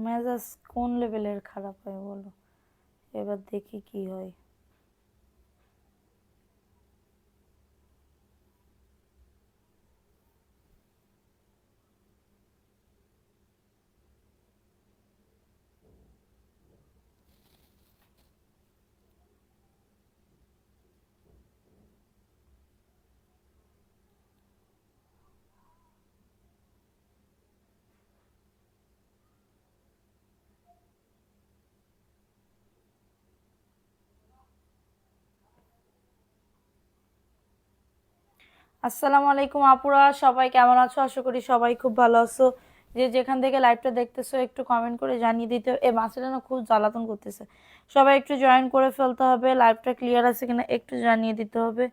মেজাজ কোন লেভেলের খারাপ হয় বলো, এবার দেখি কি হয়। আসসালামু আলাইকুম আপুরা, সবাই কেমন আছো? আশা করি সবাই খুব ভালো আছো। যে যেখান থেকে লাইভটা দেখতেছো একটু কমেন্ট করে জানিয়ে দিতে। এ মাসেটা না খুব জ্বালাতন করতেছে, সবাই একটু জয়েন করে ফেলতে হবে। লাইভটা ক্লিয়ার আছে কিনা একটু জানিয়ে দিতে হবে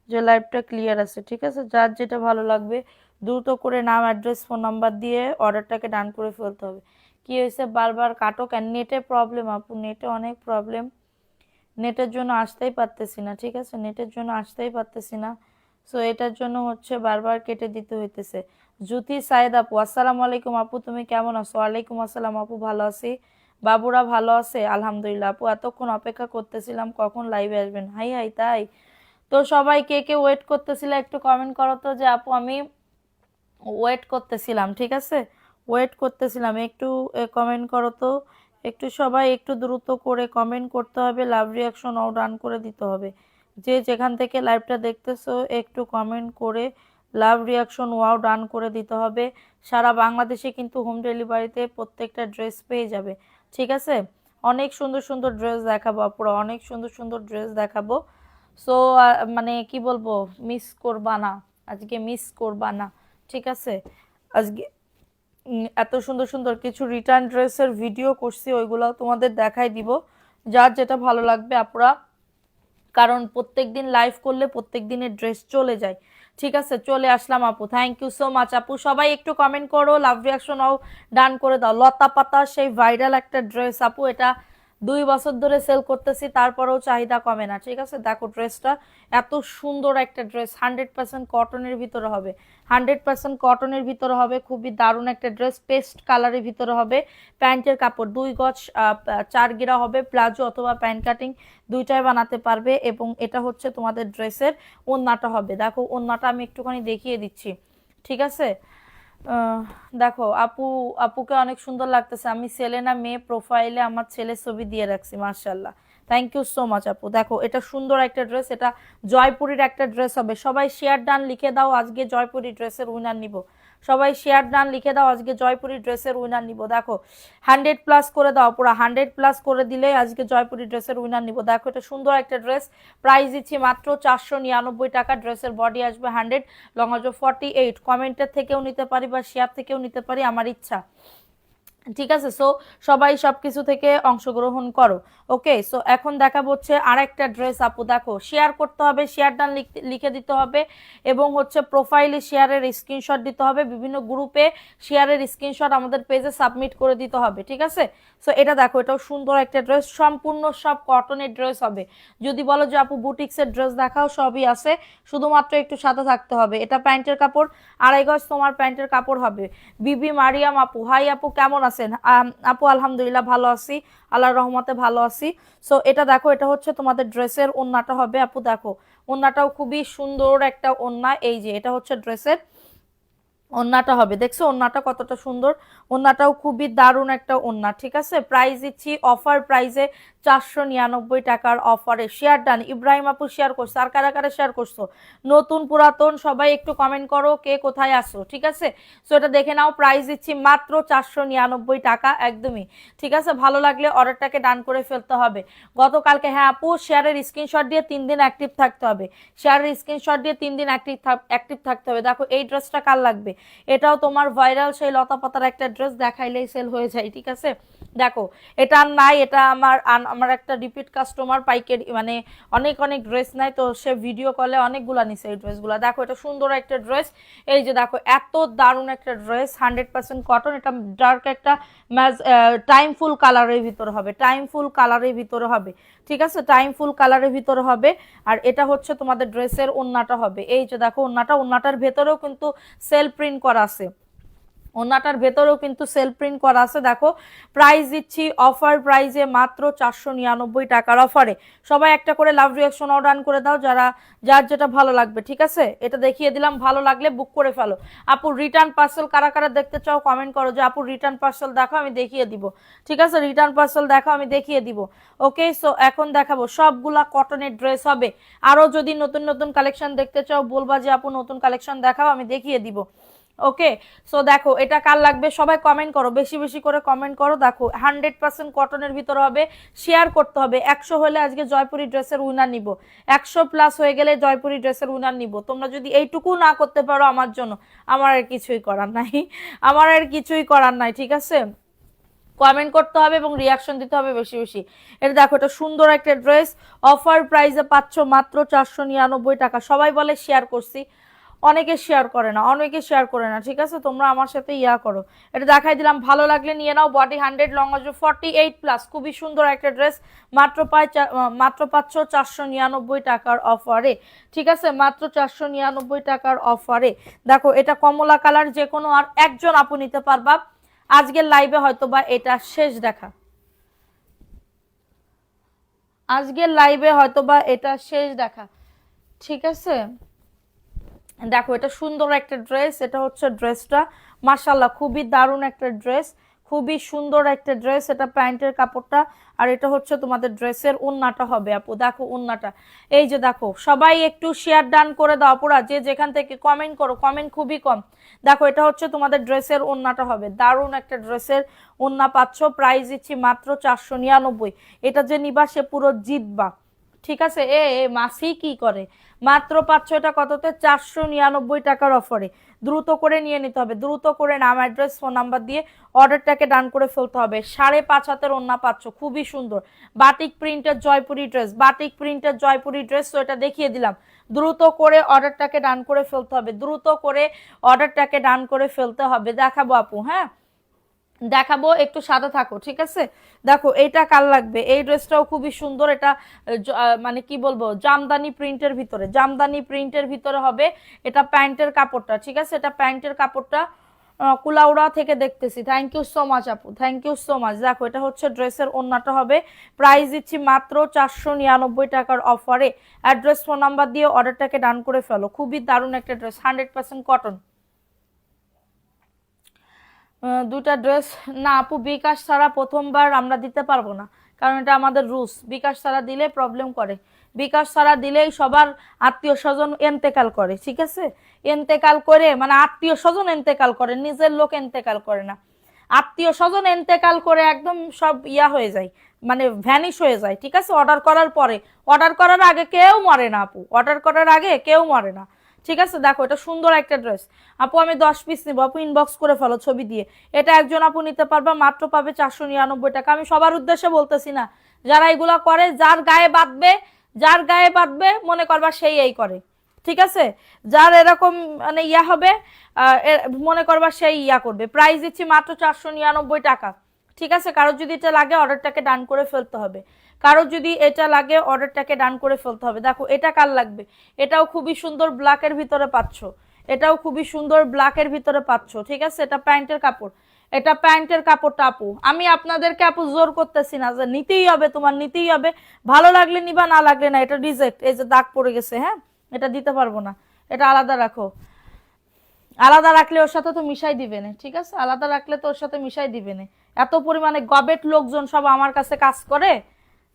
যে লাইভটা ক্লিয়ার আছে, ঠিক আছে? যার যেটা ভালো লাগবে দ্রুত করে নাম, অ্যাড্রেস, ফোন নাম্বার দিয়ে অর্ডারটাকে ডান করে ফেলতে হবে। কি হয়েছে বারবার কাটো কেন? নেটে প্রবলেম আপু, নেটে অনেক প্রবলেম। নেটের জন্য আসতেই পারতেছি না, ঠিক আছে? নেটের জন্য আসতেই পারতেছি না, সো এটার জন্য হচ্ছে বারবার কেটে দিতে হইতেছে। জ্যোতি সাইদ আপু, আসসালামু আলাইকুম আপু, তুমি কেমন আছো? ওয়ালাইকুম আসসালাম আপু, ভালো আছি। বাবুরা ভালো আছে? আলহামদুলিল্লাহ আপু, এতক্ষণ অপেক্ষা করতেছিলাম কখন লাইভে আসবেন। হাই হাই, তাই তো সবাই কে কে ওয়েট করতেছিল একটু কমেন্ট করো তো যে আপু আমি ওয়েট করতেছিলাম, ঠিক আছে? ওয়েট করতেছিলাম, একটু কমেন্ট করো তো। একটু সবাই একটু দ্রুত করে কমেন্ট করতে হবে, লাভ রিয়াকশন অল ডান করে দিতে হবে। যে যেখান থেকে লাইভটা দেখতেছো একটু কমেন্ট করে লাভ রিয়াকশন ওয়াও ডান করে দিতে হবে। সারা বাংলাদেশে কিন্তু হোম ডেলিভারিতে প্রত্যেকটা ড্রেস পেয়ে যাবে, ঠিক আছে? অনেক সুন্দর সুন্দর ড্রেস দেখাবো আপুরা, অনেক সুন্দর সুন্দর ড্রেস দেখাবো। সো মানে কি বলবো, মিস করবা না, আজকে মিস করবা না, ঠিক আছে? আজকে এত সুন্দর সুন্দর কিছু রিটার্ন ড্রেসের ভিডিও করছি, ওইগুলো তোমাদের দেখাই দিব। যার যেটা ভালো লাগবে আপুরা, কারণ প্রত্যেক দিন লাইভ করলে প্রত্যেক দিনের ড্রেস চলে যায়, ঠিক আছে? চলে আসলাম আপু, থ্যাংক ইউ সো মাচ আপু। সবাই একটু কমেন্ট করো, লাভ রিয়াকশনও ডান করে দাও। লতা পাতা সেই ভাইরাল একটা ড্রেস আপু, এটা 2 বছর ধরে সেল করতেছি তারপরেও চাহিদা কমে না, ঠিক আছে? দেখো ড্রেসটা এত সুন্দর একটা ড্রেস, 100% কটনের ভিতরে হবে, 100% কটনের ভিতরে হবে। খুবই দারুণ একটা ড্রেস, পেস্ট কালারের ভিতরে হবে। প্যান্টের কাপড় 2 গজ 4 গিরা হবে, প্লাজো অথবা প্যান্ট কাটিং দুইটাই বানাতে পারবে। এবং এটা হচ্ছে তোমাদের ড্রেসের ওড়নাটা হবে, দেখো ওড়নাটা আমি একটুখানি দেখিয়ে দিচ্ছি, ঠিক আছে? দেখো আপু, আপুকে অনেক সুন্দর লাগতেছে। আমি সেলেনা মেয়ে প্রোফাইলে আমার ছেলের ছবি দিয়ে রাখছি, মার্শাল্লাহ, থ্যাংক ইউ সো মাচ আপু। দেখো এটা সুন্দর একটা ড্রেস, এটা জয়পুরীর একটা ড্রেস হবে। সবাই শেয়ার ডান লিখে দাও, আজকে জয়পুরি ড্রেসের উইনার নিব। সবাই শেয়ার ডান লিখে দাও, আজকে জয়পুরি ড্রেসের উইনার নিব। দেখো 100+ করে দাও পুরো, 100+ করে দিলে আজকে জয়পুরি ড্রেসের উইনার নিব। দেখো এটা সুন্দর একটা ড্রেস, প্রাইস দিচ্ছি মাত্র 499 টাকা। ড্রেসের বডি আসবে 100, লং আসবে 48। কমেন্টের থেকেও নিতে পারি বা শেয়ার থেকেও নিতে পারি, আমার ইচ্ছা, ঠিক আছে? সো সবাই সবকিছু থেকে অংশগ্রহণ করো। ওকে, সো এখন দেখা হচ্ছে আর একটা ড্রেস আপু। দেখো শেয়ার করতে হবে, শেয়ার ডান লিখে দিতে হবে, এবং হচ্ছে প্রোফাইলে শেয়ারের স্ক্রিনশট দিতে হবে, বিভিন্ন গ্রুপে শেয়ারের স্ক্রিনশট আমাদের পেজে সাবমিট করে দিতে হবে, ঠিক আছে? সো এটা দেখো, এটাও সুন্দর একটা ড্রেস, সম্পূর্ণ সব কটনের ড্রেস হবে। যদি বলো যে আপু বুটিক্সের ড্রেস দেখাও, সবই আছে, শুধুমাত্র একটু সাথে থাকতে হবে। এটা প্যান্টের কাপড় 2.5 গজ তোমার প্যান্টের কাপড় হবে। বিবি মারিয়াম আপু, হাই আপু, কেমন আছেন? আপু আলহামদুলিল্লাহ ভালো আছি, আল্লাহর রহমতে ভালো আছি। সো এটা দেখো, এটা হচ্ছে তোমাদের ড্রেসের ওড়নাটা হবে আপু। দেখো ওড়নাটাও খুবই সুন্দর একটা ওড়না, এই যে এটা হচ্ছে ড্রেসের ওন্নাটা হবে, দেখছো ওন্নাটা কতটা সুন্দর? ওন্নাটাও খুবই দারুণ একটা ওন্না, ঠিক আছে? প্রাইস দিচ্ছি অফার প্রাইসে 499 টাকার অফারে। শেয়ার ডান, ইব্রাহিম আপু শেয়ার করছো, আর কারা কারা শেয়ার করছো? নতুন পুরাতন সবাই একটু কমেন্ট করো কে কোথায় আসো, ঠিক আছে? সো এটা দেখে নাও, প্রাইস দিচ্ছি মাত্র 499 টাকা, একদমই ঠিক আছে। ভালো লাগলে অর্ডারটাকে ডান করে ফেলতে হবে। গতকালকে, হ্যাঁ আপু, শেয়ারের স্ক্রিনশট দিয়ে 3 দিন অ্যাক্টিভ থাকতে হবে, শেয়ারের স্ক্রিনশট দিয়ে 3 দিন অ্যাক্টিভ থাকতে হবে। দেখো এই ড্রেসটা কার লাগবে? এটাও তোমার ভাইরাল সেই লতা পাতার একটা ড্রেস, দেখাইলেই সেল হয়ে যায়, ঠিক আছে? দেখো এটা আর নাই, এটা আমার একটা রিপিট কাস্টমার, পাইকারি মানে অনেক অনেক ড্রেস নাই তো, সে ভিডিও কলে অনেকগুলা নিছে এই ড্রেসগুলো। দেখো এটা সুন্দর একটা ড্রেস, এই যে দেখো এত দারুণ একটা ড্রেস, 100% কটন। এটা ডার্ক একটা টাইম ফুল কালারের ভিতরে হবে, টাইম ফুল কালারের ভিতরে হবে, ঠিক আছে? টাইম ফুল কালারের ভিতরে হবে। আর এটা হচ্ছে তোমাদের ড্রেসের ওন্নাটা হবে, এই যে দেখো ওন্নাটার ভেতরেও কিন্তু সেল প্রিন্ট করা আছে। ওনাটার ভেতরেও কিন্তু সেল প্রিন্ট করা আছে। দেখো প্রাইস দিচ্ছি অফার প্রাইসে মাত্র 499 টাকার অফারে। সবাই একটা করে লাভ রিঅ্যাকশন অর্ডার করে দাও যার যেটা ভালো লাগবে, ঠিক আছে? এটা দেখিয়ে দিলাম, ভালো লাগলে বুক করে ফেলো। আপু রিটার্ন পার্সেল কারা কারা দেখতে চাও কমেন্ট করো যে আপু রিটার্ন পার্সেল দেখো, আমি দেখিয়ে দিব, ঠিক আছে? রিটার্ন পার্সেল দেখো, আমি দেখিয়ে দিব। ওকে, সো এখন দেখাবো সবগুলা কটনের ড্রেস হবে। আরো যদি নতুন নতুন কালেকশন দেখতে চাও বলবা যে আপু নতুন কালেকশন দেখাও, আমি দেখিয়ে দিব। ওকে, সো দেখো এটা কার লাগবে সবাই কমেন্ট করো, বেশি বেশি করে কমেন্ট করো। দেখো 100% কটনের ভিতরে হবে, শেয়ার করতে হবে। 100 হলে আজকে জয়পুরি ড্রেসের উইনার নিব, 100 প্লাস হয়ে গেলে জয়পুরি ড্রেসের উইনার নিব। তোমরা যদি এইটুকু না করতে পারো আমার জন্য, আমার আর কিছুই করার নাই, আমার আর কিছুই করার নাই, ঠিক আছে? কমেন্ট করতে হবে এবং রিয়াকশন দিতে হবে বেশি বেশি। এটা দেখো এটা সুন্দর একটা ড্রেস, অফার প্রাইসে পাচ্ছ মাত্র 499 টাকা। সবাই বলে শেয়ার করছি, অনেকে শেয়ার করে না, অনেকে শেয়ার করে না, ঠিক আছে? তোমরা আমার সাথে ইয়া করো। এটা দেখাই দিলাম, ভালো লাগলে নিয়ে নাও। বডি 100, লং 48 প্লাস, খুবই সুন্দর একটা ড্রেস। মাত্র পাচ্ছ 499 টাকার অফারে, ঠিক আছে? মাত্র 499 টাকার অফারে। দেখো এটা কমলা কালার, যে কোনো আর একজন আপু নিতে পারবা। আজকের লাইভে হয়তো বা এটা শেষ দেখা, আজকের লাইভে হয়তো বা এটা শেষ দেখা, ঠিক আছে? দেখো এটা সুন্দর একটা ড্রেস, এটা হচ্ছে ড্রেসটা, মাশাআল্লাহ খুবই দারুণ একটা ড্রেস, খুবই সুন্দর একটা ড্রেস। এটা প্যান্টের কাপড়টা, আর এটা হচ্ছে তোমাদের ড্রেসের ওন্নাটা হবে। আপু দেখো ওন্নাটা, এই যে দেখো, সবাই একটু শেয়ার ডান করে দাও পুরা, যে যেখান থেকে কমেন্ট করো, কমেন্ট খুবই কম। দেখো এটা হচ্ছে তোমাদের ড্রেসের ওন্নাটা হবে, দারুণ একটা ড্রেসের ওন্না পাচ্ছ। প্রাইস দিচ্ছি মাত্র 499। এটা যে নিবা সে পুরো জিতবা, ঠিক আছে? মাসি কি করে, মাত্র পাচ্ছ এটা কততে, 499 টাকার অফারে। দ্রুত করে নিয়ে নিতে হবে, দ্রুত করে নাম অ্যাড্রেস ফোন নাম্বার দিয়ে অর্ডারটাকে ডান করে ফেলতে হবে। 5.5 হাতের ওন্না পাচ্ছ, খুবই সুন্দর বাটিক প্রিন্টের জয়পুরি ড্রেস, বাটিক প্রিন্টের জয়পুরি ড্রেস। তো এটা দেখিয়ে দিলাম, দ্রুত করে অর্ডারটাকে ডান করে ফেলতে হবে, দ্রুত করে অর্ডারটাকে ডান করে ফেলতে হবে। দেখাবো আপু, হ্যাঁ দেখাবো, একটু সাথে থাকো, ঠিক আছে? দেখো এইটা কার লাগবে, এই ড্রেসটাও খুবই সুন্দর। এটা মানে কি বলবো, জামদানি প্রিন্টের ভিতরে, জামদানি প্রিন্টের ভিতরে হবে। এটা প্যান্টের কাপড়টা, ঠিক আছে? এটা প্যান্টের কাপড়টা, কুলাউড়া থেকে দেখতেছি। থ্যাংক ইউ সো মাচ আপু, থ্যাংক ইউ সো মাচ। দেখো এটা হচ্ছে ড্রেসের ওন্নাটা হবে। প্রাইস দিচ্ছি মাত্র 499 টাকার অফারে। অ্যাড্রেস ফোন নাম্বার দিয়ে অর্ডারটাকে ডান করে ফেলো। খুবই দারুণ একটা ড্রেস, 100% কটন। দুটা ড্রেস না আপু, বিকাশ ছাড়া প্রথমবার আমরা দিতে পারবো না, কারণ এটা আমাদের রুলস। বিকাশ ছাড়া দিলে প্রবলেম করে, বিকাশ ছাড়া দিলেই সবার আত্মীয় স্বজন এন্তেকাল করে, ঠিক আছে? এন্তেকাল করে মানে আত্মীয় স্বজন এন্তেকাল করে, নিজের লোক এন্তেকাল করে না। আত্মীয় স্বজন এন্তেকাল করে একদম সব ইয়া হয়ে যায়, মানে ভ্যানিশ হয়ে যায়, ঠিক আছে? অর্ডার করার পরে, অর্ডার করার আগে কেউ মরে না আপু, অর্ডার করার আগে কেউ মরে না, ঠিক আছে? দেখো এটা সুন্দর একটা ড্রেস আপু, আমি 10 পিস নিবো আপু, ইনবক্স করে ফেলো ছবি দিয়ে। এটা একজন আপু নিতে পারবা, মাত্র পাবে 499 টাকা। আমি সবার উদ্দেশ্যে বলতেছি না, যারা এগুলা করে, যার গায়ে বাঁধবে, যার গায়ে বাঁধবে মনে করবা সেই এই করে, ঠিক আছে? যার এরকম মানে ইয়া হবে, মনে করবা সেই ইয়া করবে। প্রাইস দিচ্ছি মাত্র 499 টাকা, ঠিক আছে? কারোর যদি এটা লাগে অর্ডারটাকে ডান করে ফেলতে হবে, কারোর যদি এটা লাগে অর্ডারটাকে ডান করে ফেলতে হবে। দেখো এটা কার লাগবে, এটাও খুবই সুন্দর ব্ল্যাকের ভিতরে পাচ্ছ, এটাও খুবই সুন্দর ব্ল্যাকের ভিতরে পাচ্ছ, ঠিক আছে? এটা প্যান্টের কাপড়, এটা প্যান্টের কাপড়টা আপু। আমি আপনাদেরকে আপু জোর করতেছি না যে নিতেই হবে, তোমার নিতেই হবে, ভালো লাগলে নিবা, না লাগলে না। এটা রিজেক্ট, এই যে দাগ পড়ে গেছে, হ্যাঁ এটা দিতে পারবো না, এটা আলাদা রাখো। আলাদা রাখলে ওর সাথে তো মিশাই দিবে না, ঠিক আছে? আলাদা রাখলে তো ওর সাথে মিশাই দিবে না। এত পরিমাণে গবেট লোকজন সব আমার কাছে কাজ করে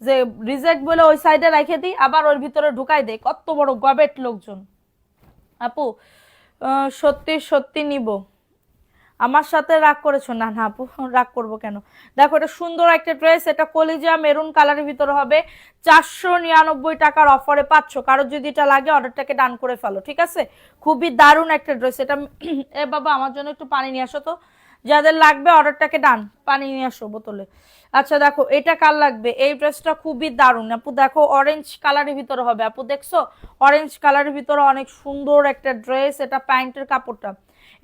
যে রিজেক্ট বলে ওই সাইডে রেখে দিই, আবার ওর ভিতরে ঢুকাই দেয়, কত বড় গবেট লোকজন। আপু সত্যি সত্যি নিব, আমার সাথে রাগ করেছো? না না আপু, রাগ করবো কেন? দেখো এটা সুন্দর একটা ড্রেস, এটা কলিজা মেরুন কালারের ভিতরে হবে। 499 টাকার অফারে পাচ্ছ। কারোর যদি এটা লাগে অর্ডারটাকে ডান করে ফেলো, ঠিক আছে? খুবই দারুণ একটা ড্রেস এটা। এ বাবা আমার জন্য একটু পানি নিয়ে আসো তো, যাদের লাগবে অর্ডারটাকে ডান, পানি নিয়ে আসো বোতলে। আচ্ছা দেখো এটা কার লাগবে, এই ড্রেসটা খুবই দারুণ আপু। দেখো অরেঞ্জ কালারের ভিতরে হবে আপু, দেখছো অরেঞ্জ কালারের ভিতরে অনেক সুন্দর একটা ড্রেস। এটা প্যান্টের কাপড়টা,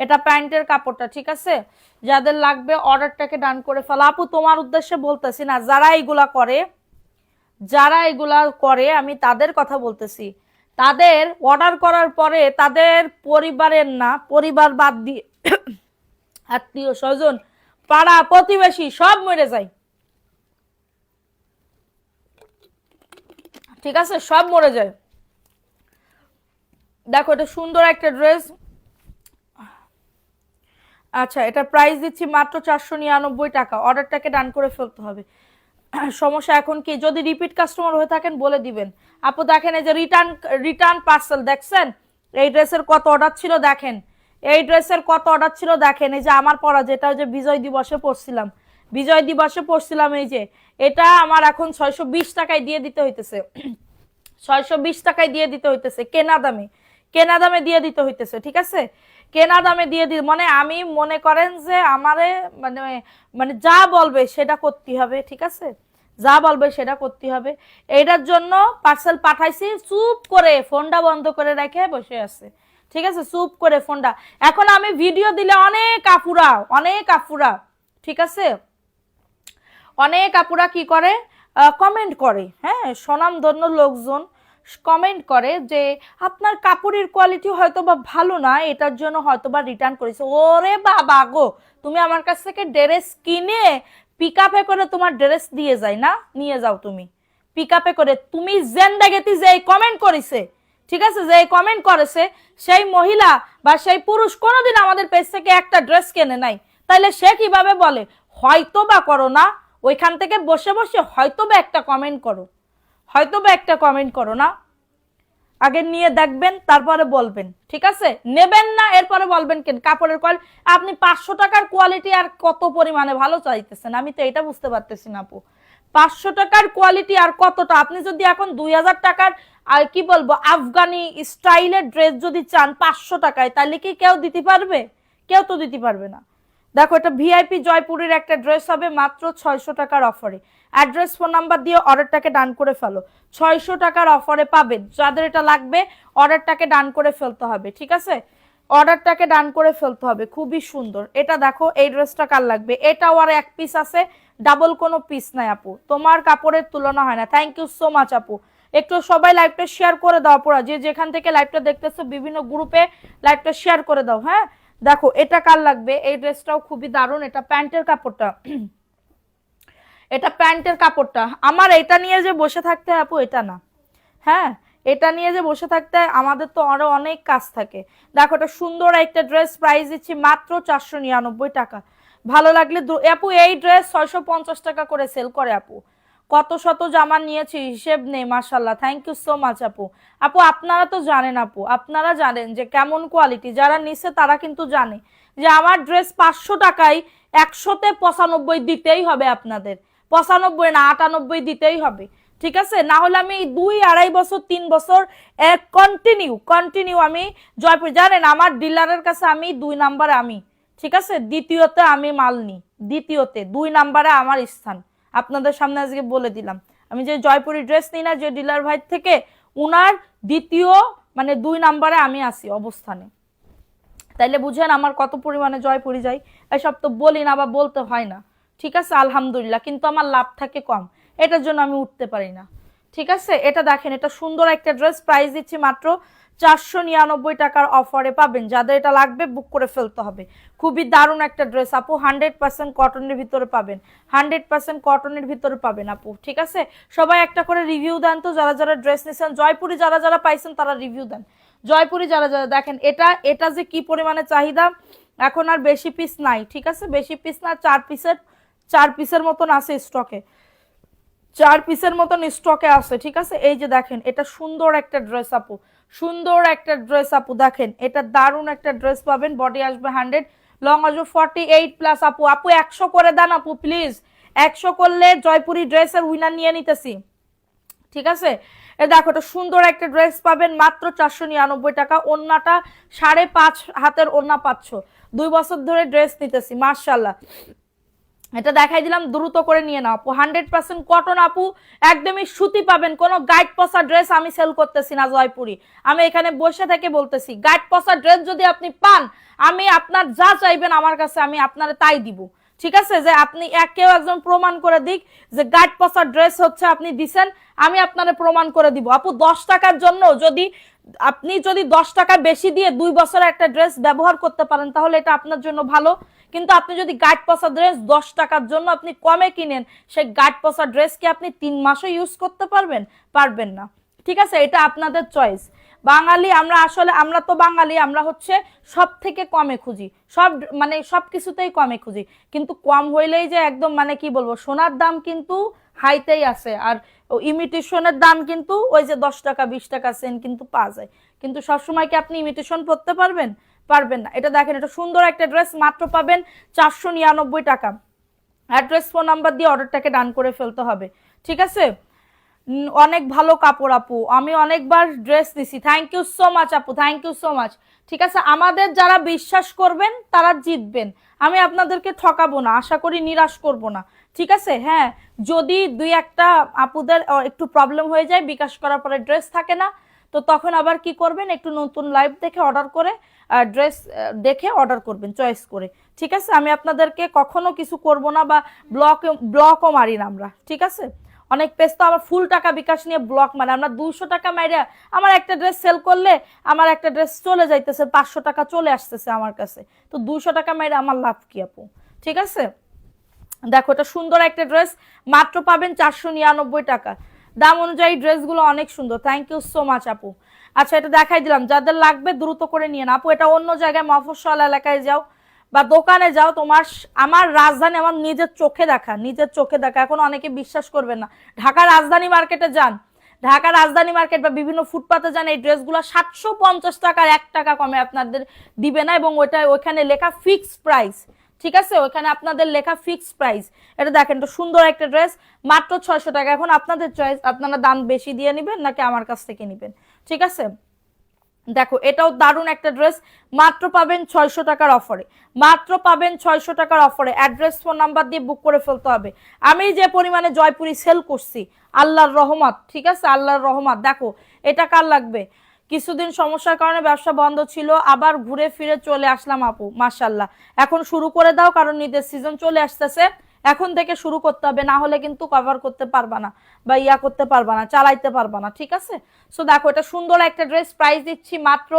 এটা প্যান্টের কাপড়টা, ঠিক আছে? যাদের লাগবে অর্ডারটাকে ডান করে ফেলো আপু। তোমার উদ্দেশ্যে বলতেছি না, যারা এগুলা করে, যারা এগুলা করে আমি তাদের কথা বলতেছি। তাদের অর্ডার করার পরে তাদের পরিবারের না, পরিবার বাদ দিয়ে আত্মীয় স্বজন, পাড়া প্রতিবেশী সব মরে যায়, ঠিক আছে, সব মরে যায়। দেখো এটা সুন্দর একটা ড্রেস। আচ্ছা, এটা প্রাইস দিচ্ছি মাত্র 499 টাকা। অর্ডারটাকে ডান করে ফেলতে হবে। সমস্যা এখন কি, যদি রিপিট কাস্টমার হয়ে থাকেন বলে দিবেন। আপু দেখেন এই যে রিটার্ন রিটার্ন পার্সেল দেখছেন, এই ড্রেসের কত অর্ডার ছিল দেখেন, এই ড্রেসের কত অর্ডার ছিল দেখেন। এই যে আমার পরা, যেটা যে বিজয় দিবসে পরছিলাম, বিজয় দিবসে পরছিলাম, এই যে এটা আমার এখন 620 টাকায় দিয়ে দিতে হইতেছে, 620 টাকায় দিয়ে দিতে হইতেছে, কেনা দামে, কেনা দামে দিয়ে দিতে হইতেছে, ঠিক আছে, কেনা দামে দিয়ে দিই। মানে আমি মনে করেন যে আমারে মানে মানে যা বলবে সেটা করতে হবে, ঠিক আছে, যা বলবে সেটা করতে হবে। এইটার জন্য পার্সেল পাঠাইছি, চুপ করে ফোনটা বন্ধ করে রেখে বসে আছে, ঠিক আছে, চুপ করে ফোনটা। এখন আমি ভিডিও দিলে অনেক আপুরা, অনেক আপুরা, ঠিক আছে, অনেক আপুরা কি করে, কমেন্ট করে, হ্যাঁ, স্বনামধন্য লোকজন কমেন্ট করে যে আপনার কাপড়ের কোয়ালিটি হয়তো বা ভালো না, এটার জন্য হয়তো বা রিটার্ন করেছে। ওরে বাবা গো, তুমি আমার কাছ থেকে ড্রেস কিনে পিক আপে করে তোমার ড্রেস দিয়ে যায় না, নিয়ে যাও তুমি পিক আপে করে। তুমি জেন্দাগেতি যে কমেন্ট করেছে, ঠিক আছে, যে কমেন্ট করেছে সেই মহিলা বা সেই পুরুষ কোনোদিন আমাদের পেজ থেকে একটা ড্রেস কেনে নাই, তাইলে সে কিভাবে বলে হয়তো বা করো না? ওইখান থেকে বসে বসে হয়তো বা একটা কমেন্ট করো, হয়তো বা একটা কমেন্ট করো না, আগে নিয়ে দেখবেন তারপরে বলবেন, ঠিক আছে, নেবেন না এরপরে বলবেন কেন কাপড়ের কোয়ালিটি। আপনি 500 টাকার কোয়ালিটি আর কত পরিমাণে ভালো চাইতেছেন, আমি তো এটা বুঝতে পারতেছি না আপু। 500 টাকার কোয়ালিটি আর কতটা, আপনি যদি এখন 2000 টাকার আর কি বলবো আফগানি স্টাইলের ড্রেস যদি চান 500 টাকায়, তাহলে কি কেউ দিতে পারবে? কেউ তো দিতে পারবে না। দেখো এটা ভিআইপি জয়পুরের একটা ড্রেস হবে মাত্র 600 টাকার অফারে। অ্যাড্রেস ফোন নাম্বার দিয়ে অর্ডারটাকে ডান করে ফেলো, 600 টাকার অফারে পাবেন। যাদের এটা লাগবে অর্ডারটাকে ডান করে ফেলতে হবে, ঠিক আছে, অর্ডারটাকে ডান করে ফেলতে হবে। খুবই সুন্দর এটা, দেখো এই ড্রেসটা কার লাগবে, এটাও আর এক পিস আছে, ডাবল কোনো পিস নাই আপু, তোমার কাপড়ের তুলনা হয় না। থ্যাংক ইউ সো মাচ আপু। একটু সবাই লাইভটা শেয়ার করে দাও পুরা, যে যেখান থেকে লাইভটা দেখতেছো বিভিন্ন গ্রুপে লাইভটা শেয়ার করে দাও। হ্যাঁ দেখো এটা কার লাগবে, এই ড্রেসটাও খুবই দারুণ, এটা প্যান্টের কাপড়টা, এটা প্যান্টের কাপড়টা। আমার এটা নিয়ে যে বসে থাকতে আপু এটা না, হ্যাঁ, এটা নিয়ে যে বসে থাকতে আমাদের তো আরো অনেক কাজ থাকে। দেখো এটা সুন্দর একটা ড্রেস, প্রাইস দিচ্ছি মাত্র 499 টাকা। ভালো লাগলে আপু এই ড্রেস 650 টাকা করে সেল করে আপু, কত শত জামা নিয়েছি হিসেব নেই, মাশাল্লাহ, থ্যাংক ইউ সো মাচ আপু। আপু আপনারা তো জানেন, আপু আপনারা জানেন যে কেমন কোয়ালিটি, যারা নিছে তারা কিন্তু জানে যে আমার ড্রেস 500 টাকায় 100তে 95 দিতেই হবে আপনাদের, 95 না 98 দিতেই হবে, ঠিক আছে, না হলে আমি 2-2.5 বছর 3 বছর কন্টিনিউ কন্টিনিউ আমি জয়পুর, জানেন আমার ডিলারের কাছে আমি 2 নাম্বারে, আমি ঠিক আছে, দ্বিতীয়তে আমি মাল নিই, দ্বিতীয়তে 2 নাম্বারে আমার স্থান। আপনাদের সামনে আজকে বলে দিলাম, আমি যে জয়পুরি ড্রেস নিই না যে ডিলার ভাই থেকে, উনার দ্বিতীয় মানে 2 নাম্বারে আমি আসি অবস্থানে। তাইলে বুঝেন আমার কত পরিমাণে জয়পুরি যাই, এসব তো বলি না বা বলতে হয় না, ঠিক আছে, আলহামদুলিল্লাহ, কিন্তু আমার লাভ থাকে কম, এটার জন্য আমি উঠতে পারি না, ঠিক আছে। এটা দেখেন এটা সুন্দর একটা ড্রেস, প্রাইস দিচ্ছি মাত্র 499 টাকার অফারে পাবেন। যাদের এটা লাগবে বুক করে ফেলতে হবে, খুবই দারুণ একটা ড্রেস আপু, 100% কটনের ভিতরে পাবেন, 100% কটনের ভিতরে পাবেন আপু, ঠিক আছে। সবাই একটা করে রিভিউ দেন তো, যারা যারা ড্রেস নিছেন, জয়পুরি যারা যারা পাইছেন তারা রিভিউ দেন, জয়পুরি যারা যারা, দেখেন এটা এটা যে কি পরিমাণে চাহিদা, এখন আর বেশি পিস নাই, ঠিক আছে, বেশি পিস না, 4 পিসের মতন আছে স্টকে, 4 পিসের মতন স্টকে আছে, ঠিক আছে। এই যে দেখেন এটা সুন্দর একটা ড্রেস আপু, সুন্দর একটা ড্রেস আপু, দেখেন এটা দারুণ একটা ড্রেস পাবেন, বডি আসবে 100, লং আসবে 48+ আপু, আপু 100 করে দেন আপু প্লিজ, 100 করলে জয়পুরি ড্রেসের উইনার নিয়ে নিতেছি, ঠিক আছে। এ দেখো এটা সুন্দর একটা ড্রেস পাবেন মাত্র 499 টাকা, ওন্নাটা 5.5 হাতের ওন্না পাচ্ছ, 2 বছর ধরে ড্রেস নিতেছি, মাশাআল্লাহ। এটা দেখাই দিলাম, দ্রুত করে নিয়ে নাও আপু, 100% কটন আপু, একদমই সুতি পাবেন, কোনো গাইড পসা ড্রেস আমি সেল করতেছি না জয়পুরি, আমি এখানে বসে থেকে বলতেছি, গাইড পসা ড্রেস যদি আপনি পান, আমি আপনার যা চাইবেন আমার কাছে আমি আপনারে তাই দিব, ঠিক আছে, যে আপনি কেউ একজন প্রমাণ করে দিক যে গাইড পসা ড্রেস হচ্ছে আপনি দিছেন, আমি আপনারে প্রমাণ করে দিব আপু। 10 টাকার জন্য যদি আপনি যদি 10 টাকা বেশি দিয়ে 2 বছর একটা ড্রেস ব্যবহার করতে পারেন তাহলে এটা আপনার জন্য ভালো। কিন্তু আপনি যদি গাঁট পচা ড্রেস 10 টাকার জন্য আপনি কমে কিনেন, সেই গাঁট পচা ড্রেস কি আপনি 3 মাসও ইউজ করতে পারবেন? পারবেন না। ঠিক আছে, এটা আপনাদের চয়েস। বাঙালি আমরা, আসলে আমরা তো বাঙালি, আমরা হচ্ছে সব থেকে কমে খুঁজি, সব মানে সব কিছুতেই কমে খুঁজি। কিন্তু কম হইলেই যে একদম মানে কি বলবো, সোনার দাম কিন্তু হাইতেই আছে, আর ইমিটেশনের দাম কিন্তু ওই যে 10 টাকা 20 টাকা সেন্ট কিন্তু পাওয়া যায়। কিন্তু সবসময় কি আপনি ইমিটেশন পরতে পারবেন? পারবেন না। এটা দেখেন, এটা সুন্দর একটা ড্রেস, মাত্র পাবেন 499 টাকা। অ্যাড্রেস ফোন নাম্বার দিয়ে অর্ডারটাকে ডান করে ফেলতে হবে। ঠিক আছে, অনেক ভালো কাপড় আপু, আমি অনেকবার ড্রেস নিছি। থ্যাংক ইউ সো মাচ আপু, থ্যাংক ইউ সো মাচ। ঠিক আছে, আমাদের যারা বিশ্বাস করবেন তারা জিতবেন, আমি আপনাদেরকে ঠকাবো না, আশা করি নিরাশ করব না। ঠিক আছে, হ্যাঁ, যদি দুই একটা আপুদের একটু প্রবলেম হয়ে যায়, বিকাশ করার পরে ড্রেস থাকে না, তো তখন আবার কি করবেন, একটু নতুন লাইভ দেখে অর্ডার করে, ড্রেস দেখে অর্ডার করবেন চয়েস করে। ঠিক আছে, আমি আপনাদেরকে কখনো কিছু করব না, বা ব্লকও মারি না আমরা। ঠিক আছে, অনেক পেজ তো আবার ফুল টাকা বিকাশ নিয়ে ব্লক, মানে আমরা 200 টাকা মাইরা আমার একটা ড্রেস সেল করলে আমার একটা ড্রেস চলে যাইতেছে, 500 টাকা চলে আসতেছে আমার কাছে, তো 200 টাকা মাইরা আমার লাভ কি আপু? ঠিক আছে, দেখো এটা সুন্দর একটা ড্রেস, মাত্র পাবেন 499 টাকা। দাম অনুযায়ী ড্রেসগুলো অনেক সুন্দর। থ্যাংক ইউ সো মাচ আপু। আচ্ছা, এটা দেখাই দিলাম, যাদের লাগবে দ্রুত করে নিয়ে না আপু। এটা অন্য জায়গায় মফস্বল এলাকায় যাও বা দোকানে যাও, তোমার আমার রাজধানী আমার নিজের চোখে দেখা, নিজের চোখে দেখা, এখন অনেকে বিশ্বাস করবেন না, ঢাকা রাজধানী মার্কেটে যান, ঢাকা রাজধানী মার্কেট বা বিভিন্ন ফুটপাতে যান, এই ড্রেসগুলো 750 টাকার 1 টাকা কমে আপনাদের দিবে না, এবং ওইখানে লেখা ফিক্সড প্রাইস। ঠিক আছে, ওখানে আপনাদের লেখা ফিক্সড প্রাইস। এটা দেখেন, তো সুন্দর একটা ড্রেস, মাত্র 600 টাকা। এখন আপনাদের চয়েস, আপনারা দাম বেশি দিয়ে নেবেন নাকি আমার কাছ থেকে নেবেন। ঠিক আছে, দেখো এটাও দারুণ একটা ড্রেস, মাত্র পাবেন 600 টাকার অফারে, মাত্র পাবেন 600 টাকার অফারে। অ্যাড্রেস ফোন নাম্বার দিয়ে বুক করে ফেলতে হবে। আমি যে পরিমাণে জয়পুরি সেল করছি, আল্লাহর রহমত। ঠিক আছে, আল্লাহর রহমত। দেখো এটা কার লাগবে? কিছুদিন সমস্যার কারণে ব্যবসা বন্ধ ছিল, আবার ঘুরে ফিরে চলে আসলাম আপু, মাশাল্লাহ। এখন শুরু করে দাও, কারণ ঈদের সিজন চলে আসতেছে, এখন থেকে শুরু করতে হবে, না হলে কিন্তু কভার করতে পারবা না, বা ইয়া করতে পারবা না, চালাইতে পারবা না। ঠিক আছে, সো দেখো এটা সুন্দর একটা ড্রেস, প্রাইস দিচ্ছি মাত্র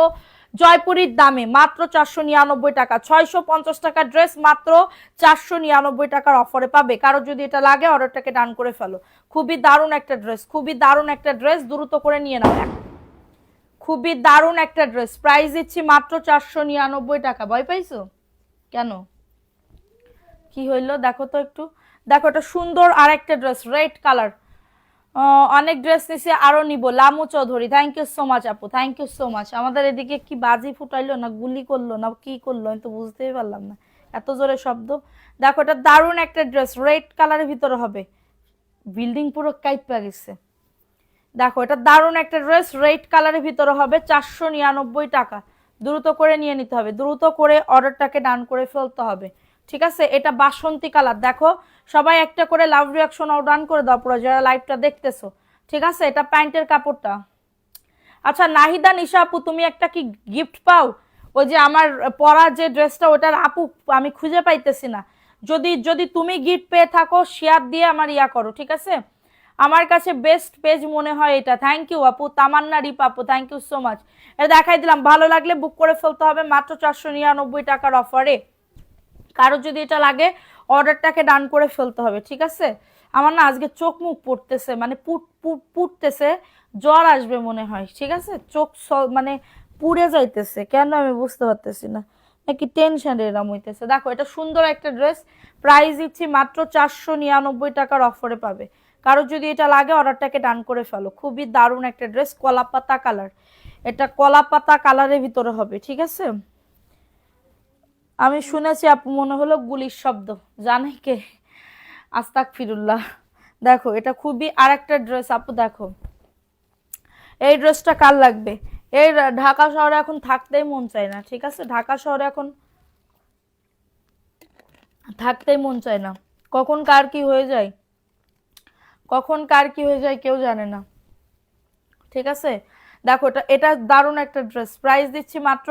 জয়পুরির দামে, মাত্র 499 টাকা। 650 টাকার ড্রেস মাত্র 499 টাকার অফারে পাবে। কারো যদি এটা লাগে অর্ডারটাকে ডান করে ফেলো। খুবই দারুণ একটা ড্রেস, খুবই দারুণ একটা ড্রেস, দ্রুত করে নিয়ে নাও। খুবই দারুণ একটা ড্রেস, প্রাইস দিচ্ছি মাত্র 499 টাকা। ভয় পাইছো কেন? কি হইলো দেখো তো একটু। দেখো এটা সুন্দর আর একটা ড্রেস, রেড কালার। অনেক ড্রেস নিছে, আরো নিব। Lamu Chowdhury, thank you so much আপু, থ্যাংক ইউ সো মাচ। আমাদের এদিকে কি বাজি ফুটাইলো না গুলি করলো না কি করলো, আমি তো বুঝতেই পারলাম না, এত জোরে শব্দ। দেখো এটা দারুণ একটা ড্রেস, রেড কালারের ভিতরে হবে, বিল্ডিং পুরো কাইপা গেছে। দেখো এটা দারুণ একটা ড্রেস, রেড কালারের ভিতরে হবে, 499 টাকা। দ্রুত করে নিয়ে নিতে হবে, দ্রুত করে অর্ডারটাকে ডান করে ফেলতে হবে। ঠিক আছে, এটা বাসন্তী কালার। দেখো সবাই একটা করে লাভ রিয়াকশন ডান করে দাও পুরো যারা লাইভটা দেখতেছো। ঠিক আছে, এটা প্যান্টের কাপড়টা। আচ্ছা নাহিদা নিশা আপু, তুমি একটা কি গিফট পাও? ওই যে আমার পরা যে ড্রেসটা, ওটার আপু আমি খুঁজে পাইতেছি না। যদি যদি তুমি গিফট পেয়ে থাকো শেয়ার দিয়ে আমার ইয়া করো। ঠিক আছে, আমার কাছে বেস্ট পেজ মনে হয় এটা। থ্যাংক ইউ আপু, তামান্না রিপ আপু, থ্যাংক ইউ সো মাচ। এটা দেখাই দিলাম, ভালো লাগলে বুক করে ফেলতে হবে, মাত্র 499 টাকার অফারে। কারো যদি এটা লাগে অর্ডারটাকে ডান করে ফেলতে হবে। ঠিক আছে, আমার না আজকে চোখ মুখ পড়তেছে, মানে পুড়তেছে, জ্বর আসবে মনে হয়। ঠিক আছে, চোখ মানে পুড়ে যাইতেছে, কেন আমি বুঝতে পারতেছি না, নাকি টেনশন এরম হইতেছে। দেখো এটা সুন্দর একটা ড্রেস, প্রাইস দিচ্ছি মাত্র 499 টাকার অফারে পাবে। কারো যদি এটা লাগে অর্ডারটাকে ডান করে ফেলো। খুবই দারুণ একটা ড্রেস, কলাপাতা কালার, এটা কলাপাতা কালারের ভিতরে হবে। ঠিক আছে, আমি শুনেছি আপু, মনে হলো গুলির শব্দ, জানে কে? আস্তাক ফিরুল্লাহ। দেখো এটা খুবই আর একটা ড্রেস আপু, দেখো এই ড্রেসটা কার লাগবে? এই ঢাকা শহরে এখন থাকতেই মন চায় না। ঠিক আছে, ঢাকা শহরে এখন থাকতেই মন চায় না, কখন কার কি হয়ে যায়, কখন কার কি হয়ে যায় কেউ জানে না। ঠিক আছে, দেখো এটা এটা দারুণ একটা ড্রেস, প্রাইস দিচ্ছি মাত্র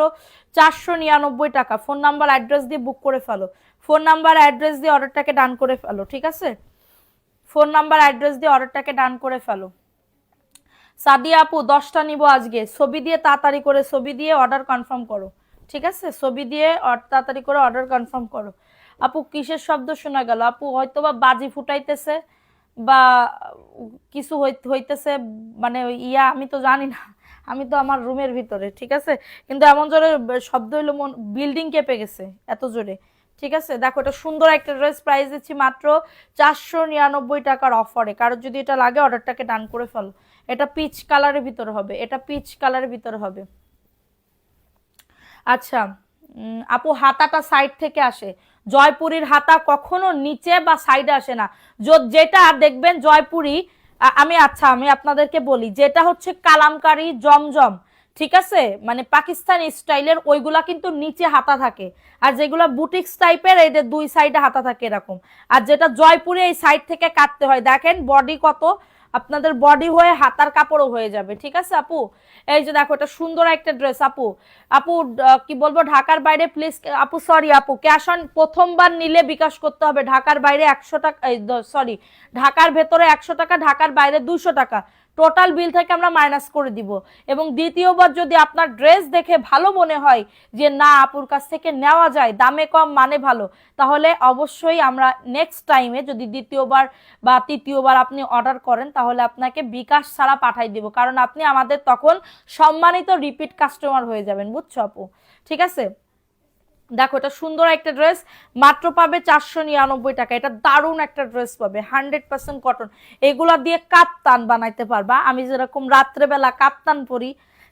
499 টাকা। ফোন নাম্বার অ্যাড্রেস দিয়ে বুক করে ফেলো, ফোন নাম্বার অ্যাড্রেস দিয়ে অর্ডারটাকে ডান করে ফেলো। ঠিক আছে, ফোন নাম্বার অ্যাড্রেস দিয়ে অর্ডারটাকে ডান করে ফেলো। সাদিয়া আপু 10টা নিব আজকে, ছবি দিয়ে তাড়াতাড়ি করে ছবি দিয়ে অর্ডার কনফার্ম করো, ঠিক আছে? ছবি দিয়ে তাড়াতাড়ি করে অর্ডার কনফার্ম করো। আপু কিসের শব্দ শোনা গেল? আপু হয়তো বা বাজি ফুটাইতেছে বা কিছু হইতেছে, মানে ইয়া আমি তো জানি না, আমি তো আমার রুমের ভিতরে, ঠিক আছে? কিন্তু এমন জোরে শব্দ হইলো বিল্ডিং কেঁপে গেছে এত জোরে, ঠিক আছে? দেখো এটা সুন্দর একটা ড্রেস, প্রাইস দিচ্ছি মাত্র 499 টাকার অফারে। কারোর যদি এটা লাগে অর্ডারটাকে ডান করে ফেলো। এটা পিচ কালারের ভিতরে হবে, এটা পিচ কালারের ভিতরে হবে। আচ্ছা, আপু হাতাটা সাইড থেকে আসে, জয়পুরীর হাতা কখনো নিচে বা সাইডে আসে না। যেটা দেখবেন জয়পুরি, আমি আপনাদেরকে বলি, যেটা হচ্ছে কালামকারী জমজম, ঠিক আছে, মানে পাকিস্তানি স্টাইলের ওইগুলা কিন্তু নিচে হাতা থাকে, আর যেগুলা বুটিক্স টাইপের এটা দুই সাইডে হাতা থাকে এরকম। আর যেটা জয়পুরে এই সাইড থেকে কাটতে হয়, দেখেন বডি কত, আপনাদের বডি হয়ে হাতার কাপড়ও হয়ে যাবে, ঠিক আছে আপু? এই যে দেখো এটা সুন্দর একটা ড্রেস আপু। আপু কি বলবো, ঢাকার বাইরে প্লিজ আপু, সরি আপু, ক্যাশ অন প্রথমবার নিলে বিকাশ করতে হবে। ঢাকার বাইরে 100 টাকা, সরি, ঢাকার ভেতরে 100 টাকা, ঢাকার বাইরে 200 টাকা, টোটাল বিল থেকে আমরা মাইনাস করে দিব। এবং দ্বিতীয়বার যদি আপনার ড্রেস দেখে ভালো মনে হয় যে না আপুর কাছ থেকে নেওয়া যায়, দামে কম মানে ভালো, তাহলে অবশ্যই আমরা নেক্সট টাইমে যদি দ্বিতীয়বার বা তৃতীয়বার আপনি অর্ডার করেন তাহলে আপনাকে বিকাশ ছাড়া পাঠাই দিব, কারণ আপনি আমাদের তখন সম্মানিত রিপিট কাস্টমার হয়ে যাবেন, বুঝছো আপু? ঠিক আছে, দেখো এটা সুন্দর একটা ড্রেস, মাত্র পাবে 499 টাকা। এটা দারুণ একটা ড্রেস পাবে, 100% কটন। এগুলা দিয়ে কাপ্তান বানাইতে পারবা। আমি যেরকম রাত্রেবেলা কাপ্তান পরি,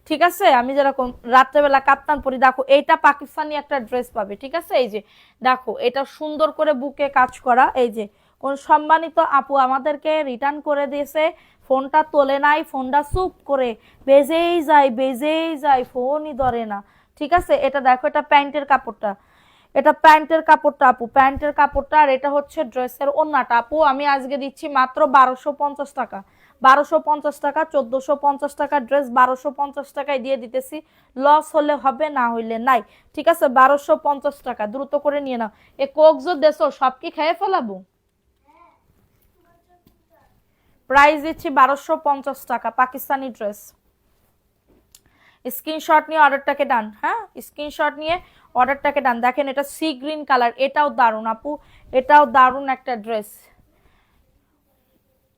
ঠিক আছে, আমি যেরকম রাত্রেবেলা কাপ্তান পরি, দেখো এইটা পাকিস্তানি একটা ড্রেস পাবে, ঠিক আছে? এই যে দেখো এটা সুন্দর করে বুকে কাজ করা, এই যে কোন সম্মানিত আপু আমাদেরকে রিটার্ন করে দিয়েছে, ফোনটা তোলে নাই, ফোনটা চুপ করে বেজেই যায়, ফোনই ধরে না, ঠিক আছে? এটা দেখো, এটা প্যান্টের কাপড়টা, এটা প্যান্টের কাপড়টা আপু, প্যান্টের কাপড়টা। আর এটা হচ্ছে ড্রেসের ওন্নাটা আপু। আমি আজকে দিচ্ছি মাত্র 1250 টাকা, 1250 টাকা, 1450 টাকা ড্রেস 1250 টাকায় দিয়ে দিতেছি। লস হলে হবে, না হইলে নাই, ঠিক আছে? 1250 টাকা, দ্রুত করে নিয়ে নাও। এ কোকজো দেশো সব কি খেয়ে ফেলাবো? প্রাইস দিচ্ছি 1250 টাকা, পাকিস্তানি ড্রেস। স্ক্রিনশট নিয়ে অর্ডারটাকে ডান, হ্যাঁ স্ক্রিনশট নিয়ে অর্ডারটাকে ডান। দেখেন এটা সি গ্রিন কালার, এটাও দারুণ আপু, এটাও দারুণ একটা ড্রেস।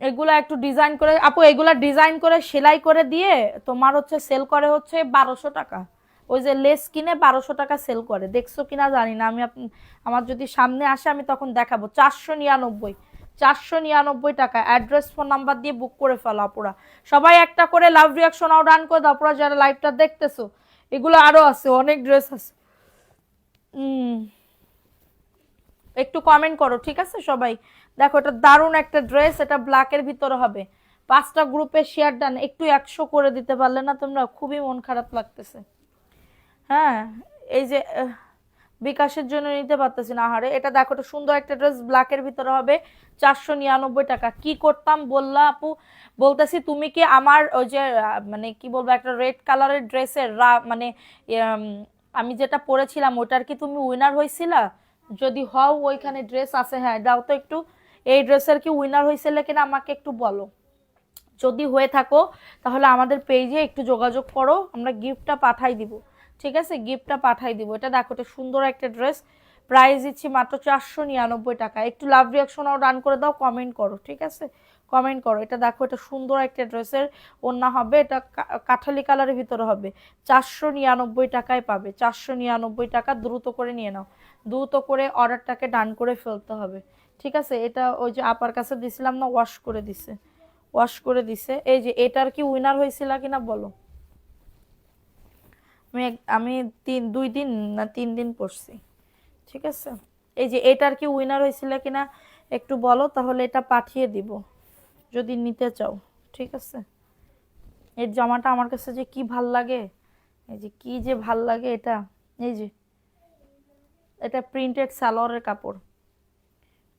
এগুলা একটু ডিজাইন করে আপু, এগুলা ডিজাইন করে সেলাই করে দিয়ে তোমার হচ্ছে সেল করে হচ্ছে 1200 টাকা। ওই যে লেস কিনে 1200 টাকা সেল করে, দেখছো কিনা জানি না আমি, আমার যদি সামনে আসে আমি তখন দেখাবো। 499, 499 টাকা। অ্যাড্রেস ফোন নাম্বার দিয়ে বুক করে ফেলো আপুরা। সবাই একটা করে লাভ রিয়াকশন ডান করে দাও আপুরা, যারা লাইভটা দেখতেছো। এগুলো আরো আছে, অনেক ড্রেস আছে। একটু কমেন্ট করো, ঠিক আছে সবাই? দেখো এটা দারুণ একটা ড্রেস, এটা ব্ল্যাকের ভিতরে হবে। 5টা গ্রুপে শেয়ার ডান, একটু 100 করে দিতে পারলে না তোমরা? খুবই মন খারাপ লাগতেছে। হ্যাঁ, এই যে বিকাশের জন্য নিতে পারতেছি না, হারে। এটা দেখো, এটা সুন্দর একটা ড্রেস, ব্ল্যাকের ভিতরে হবে, 499 টাকা। কি করতাম বললা আপু? বলতেছি তুমি কি আমার ওই যে মানে কি বলবো, একটা রেড কালারের ড্রেসের মানে উম, আমি যেটা পরেছিলাম ওটার কি তুমি উইনার হয়েছিলা? যদি হও, ওইখানে ড্রেস আছে, হ্যাঁ দাও তো একটু। এই ড্রেসের কি উইনার হয়েছিল কিনা আমাকে একটু বলো। যদি হয়ে থাকো তাহলে আমাদের পেজে একটু যোগাযোগ করো, আমরা গিফটটা পাঠাই দিব, ঠিক আছে? গিফটটা পাঠাই দিব। এটা দেখো, এটা সুন্দর একটা ড্রেস, প্রাইস দিচ্ছি মাত্র 499 টাকা। একটু লাভ রিয়াকশনও ডান করে দাও, কমেন্ট করো, ঠিক আছে? কমেন্ট করো। এটা দেখো, এটা সুন্দর একটা ড্রেসের ওড়না হবে, এটা কাঠালি কালারের ভিতরে হবে, 499 টাকায় পাবে, 499 টাকা। দ্রুত করে নিয়ে নাও, দ্রুত করে অর্ডারটাকে ডান করে ফেলতে হবে, ঠিক আছে? এটা ওই যে আপার কাছে দিছিলাম না, ওয়াশ করে দিছে, ওয়াশ করে দিছে। এই যে এটার কি উইনার হয়েছিল কিনা বলো। আমি আমি 2 দিন না 3 দিন পড়ছি, ঠিক আছে? এই যে এটার কি উইনার হয়েছিল কিনা একটু বলো, তাহলে এটা পাঠিয়ে দিব যদি নিতে চাও, ঠিক আছে? এর জামাটা আমার কাছে যে কি ভাল লাগে, এই যে কি যে ভাল লাগে এটা। এই যে এটা প্রিন্টেড সালোয়ারের কাপড়,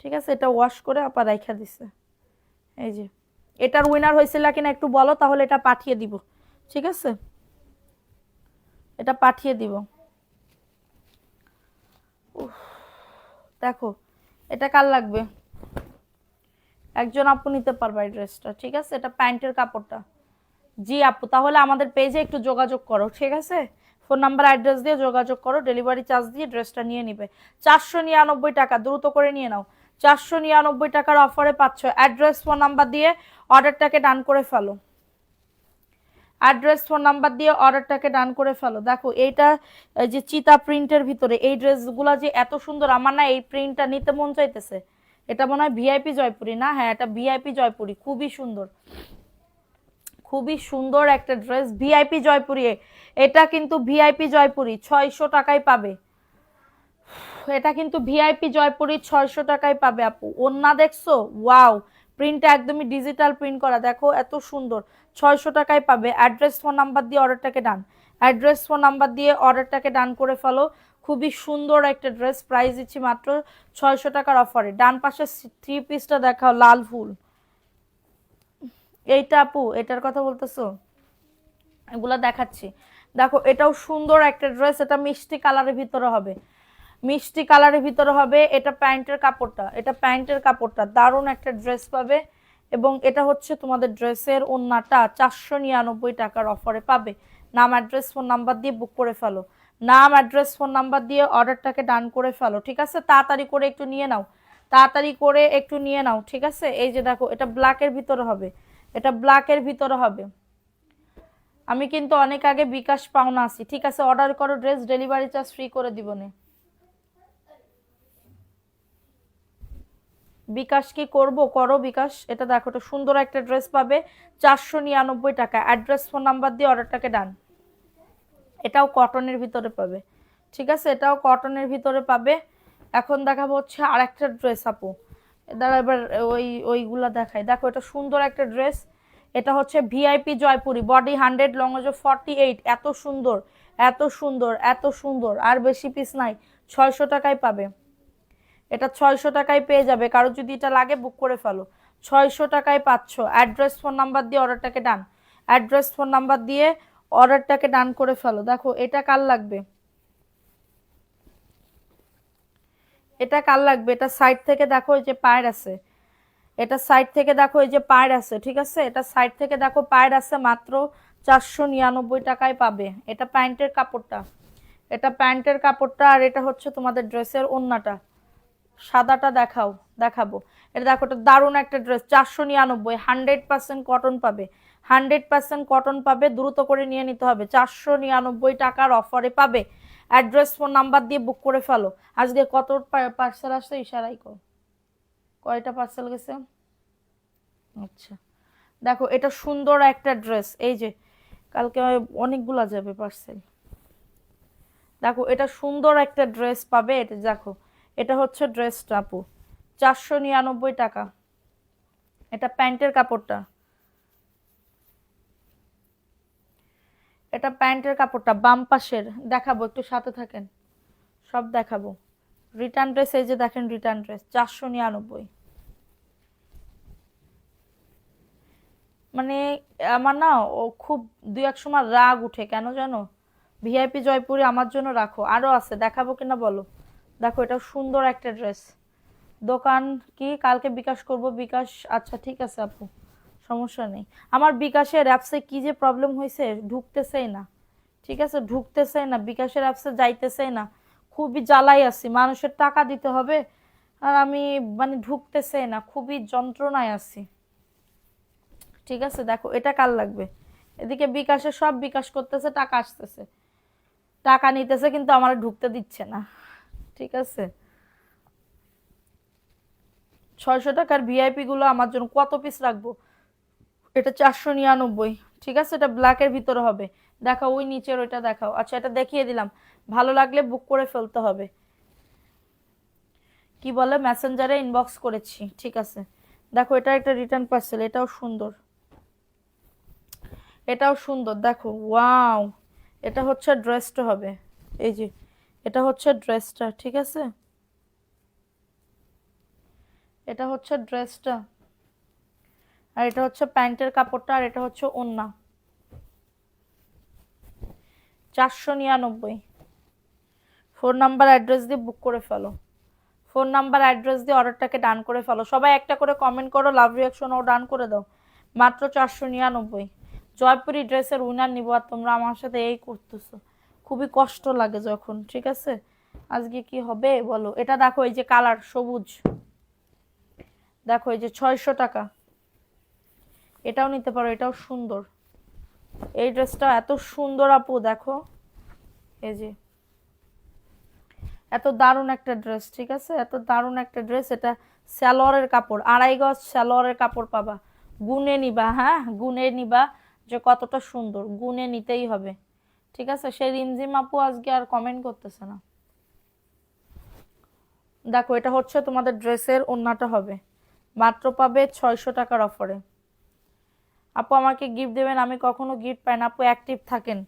ঠিক আছে? এটা ওয়াশ করে আপা রাইখা দিছে। এই যে এটার উইনার হয়েছিল কিনা একটু বলো, তাহলে এটা পাঠিয়ে দিব, ঠিক আছে? এটা পাঠিয়ে দিব। দেখো এটা কার লাগবে, একজন আপু নিতে পারবা এই ড্রেসটা, ঠিক আছে? এটা প্যান্টের কাপড়টা, জি আপু, তাহলে আমাদের পেজে একটু যোগাযোগ করো, ঠিক আছে? ফোন নাম্বার অ্যাড্রেস দিয়ে যোগাযোগ করো, ডেলিভারি চার্জ দিয়ে ড্রেসটা নিয়ে নিবে। 499 টাকা, দ্রুত করে নিয়ে নাও। 499 টাকার অফারে পাচ্ছ। অ্যাড্রেস ফোন নাম্বার দিয়ে অর্ডারটাকে ডান করে ফেলো। অ্যাড্রেস ফোন নাম্বার দিয়ে অর্ডারটাকে ডান করে ফেলো। দেখো এইটা যে চিতা প্রিন্টের ভিতরে এই ড্রেসগুলো যে এত সুন্দর, আমার না এই প্রিন্টটা নিতে মন চাইতেছে। এটা মনে হয় ভিআইপি জয়পুরি না? হ্যাঁ, এটা ভিআইপি জয়পুরি, খুবই সুন্দর, খুবই সুন্দর একটা ড্রেস, ভিআইপি জয়পুরি। এটা কিন্তু ভিআইপি জয়পুরি 600 টাকায় পাবে। এটা কিন্তু ভিআইপি জয়পুরি 600 টাকায় পাবে আপু। ওন্না দেখছো? ওয়াও, প্রিন্টটা একদমই ডিজিটাল প্রিন্ট করা, দেখো এত সুন্দর। 600 টাকায় পাবে। অ্যাড্রেস ফোন নাম্বার দিয়ে অর্ডারটাকে ডান। অ্যাড্রেস ফোন নাম্বার দিয়ে অর্ডারটাকে ডান করে ফেলো। খুবই সুন্দর একটা ড্রেস, প্রাইস দিচ্ছি মাত্র 600 টাকার অফারে। ডান পাশে 3 পিসটা দেখাও, লাল ফুল। এইটা আপু, এটার কথা বলতেছো? এগুলা দেখাচ্ছি। দেখো এটাও সুন্দর একটা ড্রেস, এটা মিষ্টি কালারের ভিতরে হবে, মিষ্টি কালারের ভিতরে হবে। এটা প্যান্টের কাপড়টা, এটা প্যান্টের কাপড়টা দারুণ একটা ড্রেস পাবে। এবং এটা হচ্ছে তোমাদের ড্রেসের ওন্নাটা। 499 টাকার অফারে পাবে। নাম অ্যাড্রেস ফোন নাম্বার দিয়ে বুক করে ফেলো। নাম অ্যাড্রেস ফোন নাম্বার দিয়ে অর্ডারটাকে ডান করে ফেলো, ঠিক আছে? তাড়াতাড়ি করে একটু নিয়ে নাও, তাড়াতাড়ি করে একটু নিয়ে নাও, ঠিক আছে? এই যে দেখো, এটা ব্ল্যাকের ভিতরে হবে, এটা ব্ল্যাকের ভিতরে হবে। আমি কিন্তু অনেক আগে বিকাশ পাওনা আছি, ঠিক আছে? অর্ডার করো ড্রেস, ডেলিভারি চার্জ ফ্রি করে দিবনে। বিকাশ কি করব, করো বিকাশ। এটা দেখো, এটা সুন্দর একটা ড্রেস পাবে 499 টাকা। অ্যাড্রেস ফোন নাম্বার দিয়ে অর্ডারটাকে ডান। এটাও কটনের ভিতরে পাবে, ঠিক আছে? এটাও কটনের ভিতরে পাবে। এখন দেখাবো হচ্ছে আর একটা ড্রেস আপু। দাঁড়া, এবার ওইগুলা দেখাই। দেখো এটা সুন্দর একটা ড্রেস, এটা হচ্ছে ভিআইপি জয়পুরি, বডি 100, লং হচ্ছে 48। এত সুন্দর, এত সুন্দর, এত সুন্দর, আর বেশি পিস নাই। 600 টাকায় পাবে। এটা 600 টাকায় পেয়ে যাবে। কারো যদি এটা লাগে বুক করে ফেলো। 600 টাকায় পাচ্ছ। অ্যাড্রেস ফোন নাম্বার দিয়ে অর্ডারটাকে ডান। অ্যাড্রেস ফোন নাম্বার দিয়ে অর্ডারটাকে ডান করে ফেলো। দেখো এটা কার লাগবে, এটা কার লাগবে? এটা সাইড থেকে দেখো, এই যে পায়ের আছে, এটা সাইড থেকে দেখো, এই যে পায়ের আছে, ঠিক আছে? এটা সাইড থেকে দেখো পায়ের আছে। মাত্র 499 টাকায় পাবে। এটা প্যান্টের কাপড়টা, এটা প্যান্টের কাপড়টা। আর এটা হচ্ছে তোমাদের ড্রেসের ওন্নাটা। সাদাটা দেখাও, দেখাবো। এটা দেখো, এটা দারুণ একটা ড্রেস, 499, 100% কটন পাবে, 100% কটন পাবে। দ্রুত করে নিয়ে নিতে হবে। 499 টাকার অফারে পাবে। অ্যাড্রেস ফোন নাম্বার দিয়ে বুক করে ফেলো। আজকে কত পার্সেল আসছে ইশারাই করো, কয়টা পার্সেল গেছে? আচ্ছা, দেখো এটা সুন্দর একটা ড্রেস, এই যে কালকে অনেকগুলা যাবে পার্সেল। দেখো এটা সুন্দর একটা ড্রেস পাবে। এটা দেখো, এটা হচ্ছে ড্রেসটা আপু, 499 টাকা। এটা প্যান্টের কাপড়টা, এটা প্যান্টের কাপড়টা বাম পাশের। দেখাবো, একটু সাথে থাকেন, সব দেখাবো। রিটার্ন ড্রেস, এই যে দেখেন রিটার্ন ড্রেস 499। মানে আমার না ও খুব দুই এক সময় রাগ উঠে, কেন জানো? ভিআইপি জয়পুরি আমার জন্য রাখো, আরো আছে, দেখাবো কিনা বলো? দেখো এটা সুন্দর একটা ড্রেস। দোকান কি কালকে বিকাশ করব? বিকাশ, আচ্ছা ঠিক আছে আপু, সমস্যা নেই। আমার বিকাশের অ্যাপসে কি যে প্রবলেম হয়েছে, ঢুকতেছেই না, ঠিক আছে? ঢুকতেছেই না, বিকাশের অ্যাপসে যাইতেছেই না। খুবই জ্বালাই আছি, মানুষের টাকা দিতে হবে আর আমি মানে ঢুকতেছেই না, খুবই যন্ত্রণায় আছি। ঠিক আছে, দেখো এটা কার লাগবে? এদিকে বিকাশে সব বিকাশ করতেছে, টাকা আসতেছে, টাকা নিতেছে, কিন্তু আমার ঢুকতে দিচ্ছে না, ঠিক আছে? 600 টাকার ভিআইপি গুলো আমার জন্য কত পিস রাখবো? এটা 499, ঠিক আছে? এটা ব্ল্যাকের ভিতরে হবে। দেখাও ওই নিচের ওইটা দেখাও। আচ্ছা এটা দেখিয়ে দিলাম, ভালো লাগলে বুক করে ফেলতে হবে। কি বলে, মেসেঞ্জারে ইনবক্স করেছি, ঠিক আছে? দেখো এটা একটা রিটার্ন পার্সেল, এটাও সুন্দর, এটাও সুন্দর। দেখো ওয়াও, এটা হচ্ছে ড্রেসটা হবে, এই যে এটা হচ্ছে ড্রেসটা, ঠিক আছে? এটা হচ্ছে ড্রেসটা, আর এটা হচ্ছে প্যান্টের কাপড়টা, আর এটা হচ্ছে ওন্না। 499। ফোন নাম্বার অ্যাড্রেস দিয়ে বুক করে ফেলো। ফোন নাম্বার অ্যাড্রেস দিয়ে অর্ডারটাকে ডান করে ফেলো। সবাই একটা করে কমেন্ট করো, লাভ রিয়াকশন ও ডান করে দাও। মাত্র 499। জয়পুরি ড্রেসের উইনার নিবো আর তোমরা আমার সাথে এই করতেছো, খুবই কষ্ট লাগে যখন। ঠিক আছে, আজকে কি হবে বলো। এটা দেখো, এই যে কালার সবুজ, দেখো এই যে 600 টাকা, এটাও নিতে পারো, এটাও সুন্দর। এই ড্রেসটা এত সুন্দর আপু, দেখো এই যে এত দারুণ একটা ড্রেস। ঠিক আছে, এত দারুণ একটা ড্রেস। এটা সালোয়ারের কাপড়, 2.5 গজ সালোয়ারের কাপড় পাবা। গুনে নিবা, হ্যাঁ গুনে নিবা যে কতটা সুন্দর, গুনে নিতেই হবে। ঠিক আছে, সেই রিমঝিম আপু আজকে আর কমেন্ট করতেছে না। দেখো এটা হচ্ছে তোমাদের ড্রেসের ওড়নাটা হবে, মাত্র পাবে 600 টাকার অফারে। আপু আমাকে গিফট দেবেন, আমি কখনো গিফট পাই না আপু, অ্যাক্টিভ থাকেন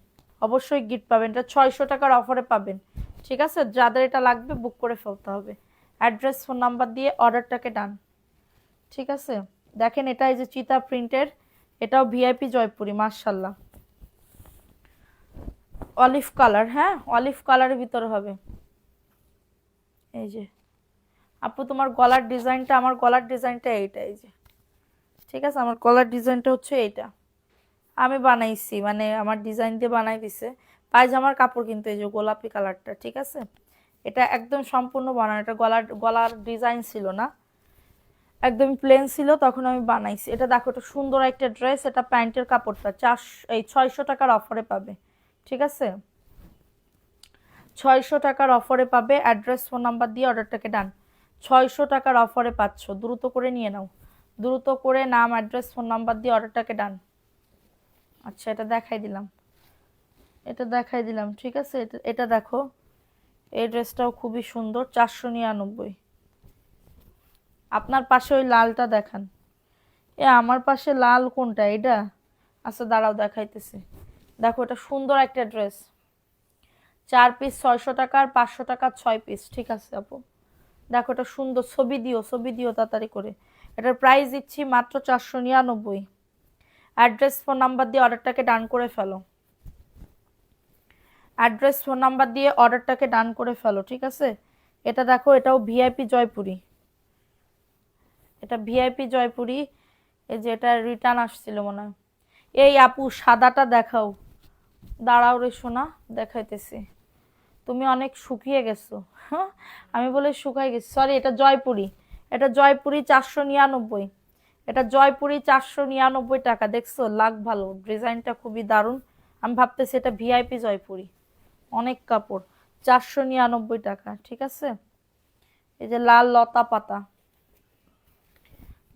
অবশ্যই গিফট পাবেন। এটা 600 টাকার অফারে পাবেন। ঠিক আছে, যাদের এটা লাগবে বুক করে ফেলতে হবে, অ্যাড্রেস ফোন নাম্বার দিয়ে অর্ডারটাকে ডান। ঠিক আছে, দেখেন এটা এই যে চিতা প্রিন্টের, এটাও ভিআইপি জয়পুরি, মাশাল্লাহ অলিভ কালার, হ্যাঁ অলিভ কালারের ভিতরে হবে। এই যে আপু তোমার গলার ডিজাইনটা, আমার গলার ডিজাইনটা এইটা, এই যে ঠিক আছে, আমার গলার ডিজাইনটা হচ্ছে এইটা, আমি বানাইছি, মানে আমার ডিজাইন দিয়ে বানাই দিছে। পায়জামার কাপড় কিন্তু এই যে গোলাপি কালারটা। ঠিক আছে, এটা একদম সম্পূর্ণ বানানো, এটা গলার ডিজাইন ছিল না, একদম প্লেন ছিল, তখন আমি বানাইছি। এটা দেখো, এটা সুন্দর একটা ড্রেস, এটা প্যান্টের কাপড়টা 600 টাকার অফারে পাবে। ঠিক আছে, 600 টাকার অফারে পাবে, অ্যাড্রেস ফোন নাম্বার দিয়ে অর্ডারটাকে ডান। 600 টাকার অফারে পাচ্ছ, দ্রুত করে নিয়ে নাও, দ্রুত করে নাম অ্যাড্রেস ফোন নাম্বার দিয়ে অর্ডারটাকে ডান। আচ্ছা এটা দেখাই দিলাম, এটা দেখাই দিলাম। ঠিক আছে, এটা দেখো, এই ড্রেসটাও খুবই সুন্দর, 499। আপনার পাশে ওই লালটা দেখান। আমার পাশে লাল কোনটা, এটা? আচ্ছা দাঁড়াও দেখাইতেছি। দেখো এটা সুন্দর একটা ড্রেস, 4 পিস 600 টাকার, 500 টাকার 6 পিস। ঠিক আছে আপু, দেখো এটা সুন্দর, ছবি দিও ছবি দিও তাড়াতাড়ি করে। এটার প্রাইস দিচ্ছি মাত্র 499। অ্যাড্রেস ফোন নাম্বার দিয়ে অর্ডারটাকে ডান করে ফেলো, অ্যাড্রেস ফোন নাম্বার দিয়ে অর্ডারটাকে ডান করে ফেলো। ঠিক আছে, এটা দেখো, এটাও ভিআইপি জয়পুরি, এটা ভিআইপি জয়পুরি। এই যে এটা রিটার্ন আসছিল মনে হয়। এই আপু সাদাটা দেখাও, দাঁড়াও রে সোনা, দেখাইতেছি। তুমি অনেক শুকিয়ে গেছো। হ্যাঁ, আমি বলে শুকাই গেছি, সরি। এটা জয়পুরি, এটা জয়পুরি 499, এটা জয়পুরি 499 টাকা। দেখছো লাগ ভালো, ডিজাইনটা খুবই দারুণ। আমি ভাবতেছি এটা ভিআইপি জয়পুরি, অনেক কাপড়, 499 টাকা। ঠিক আছে, এই যে লাল লতা পাতা,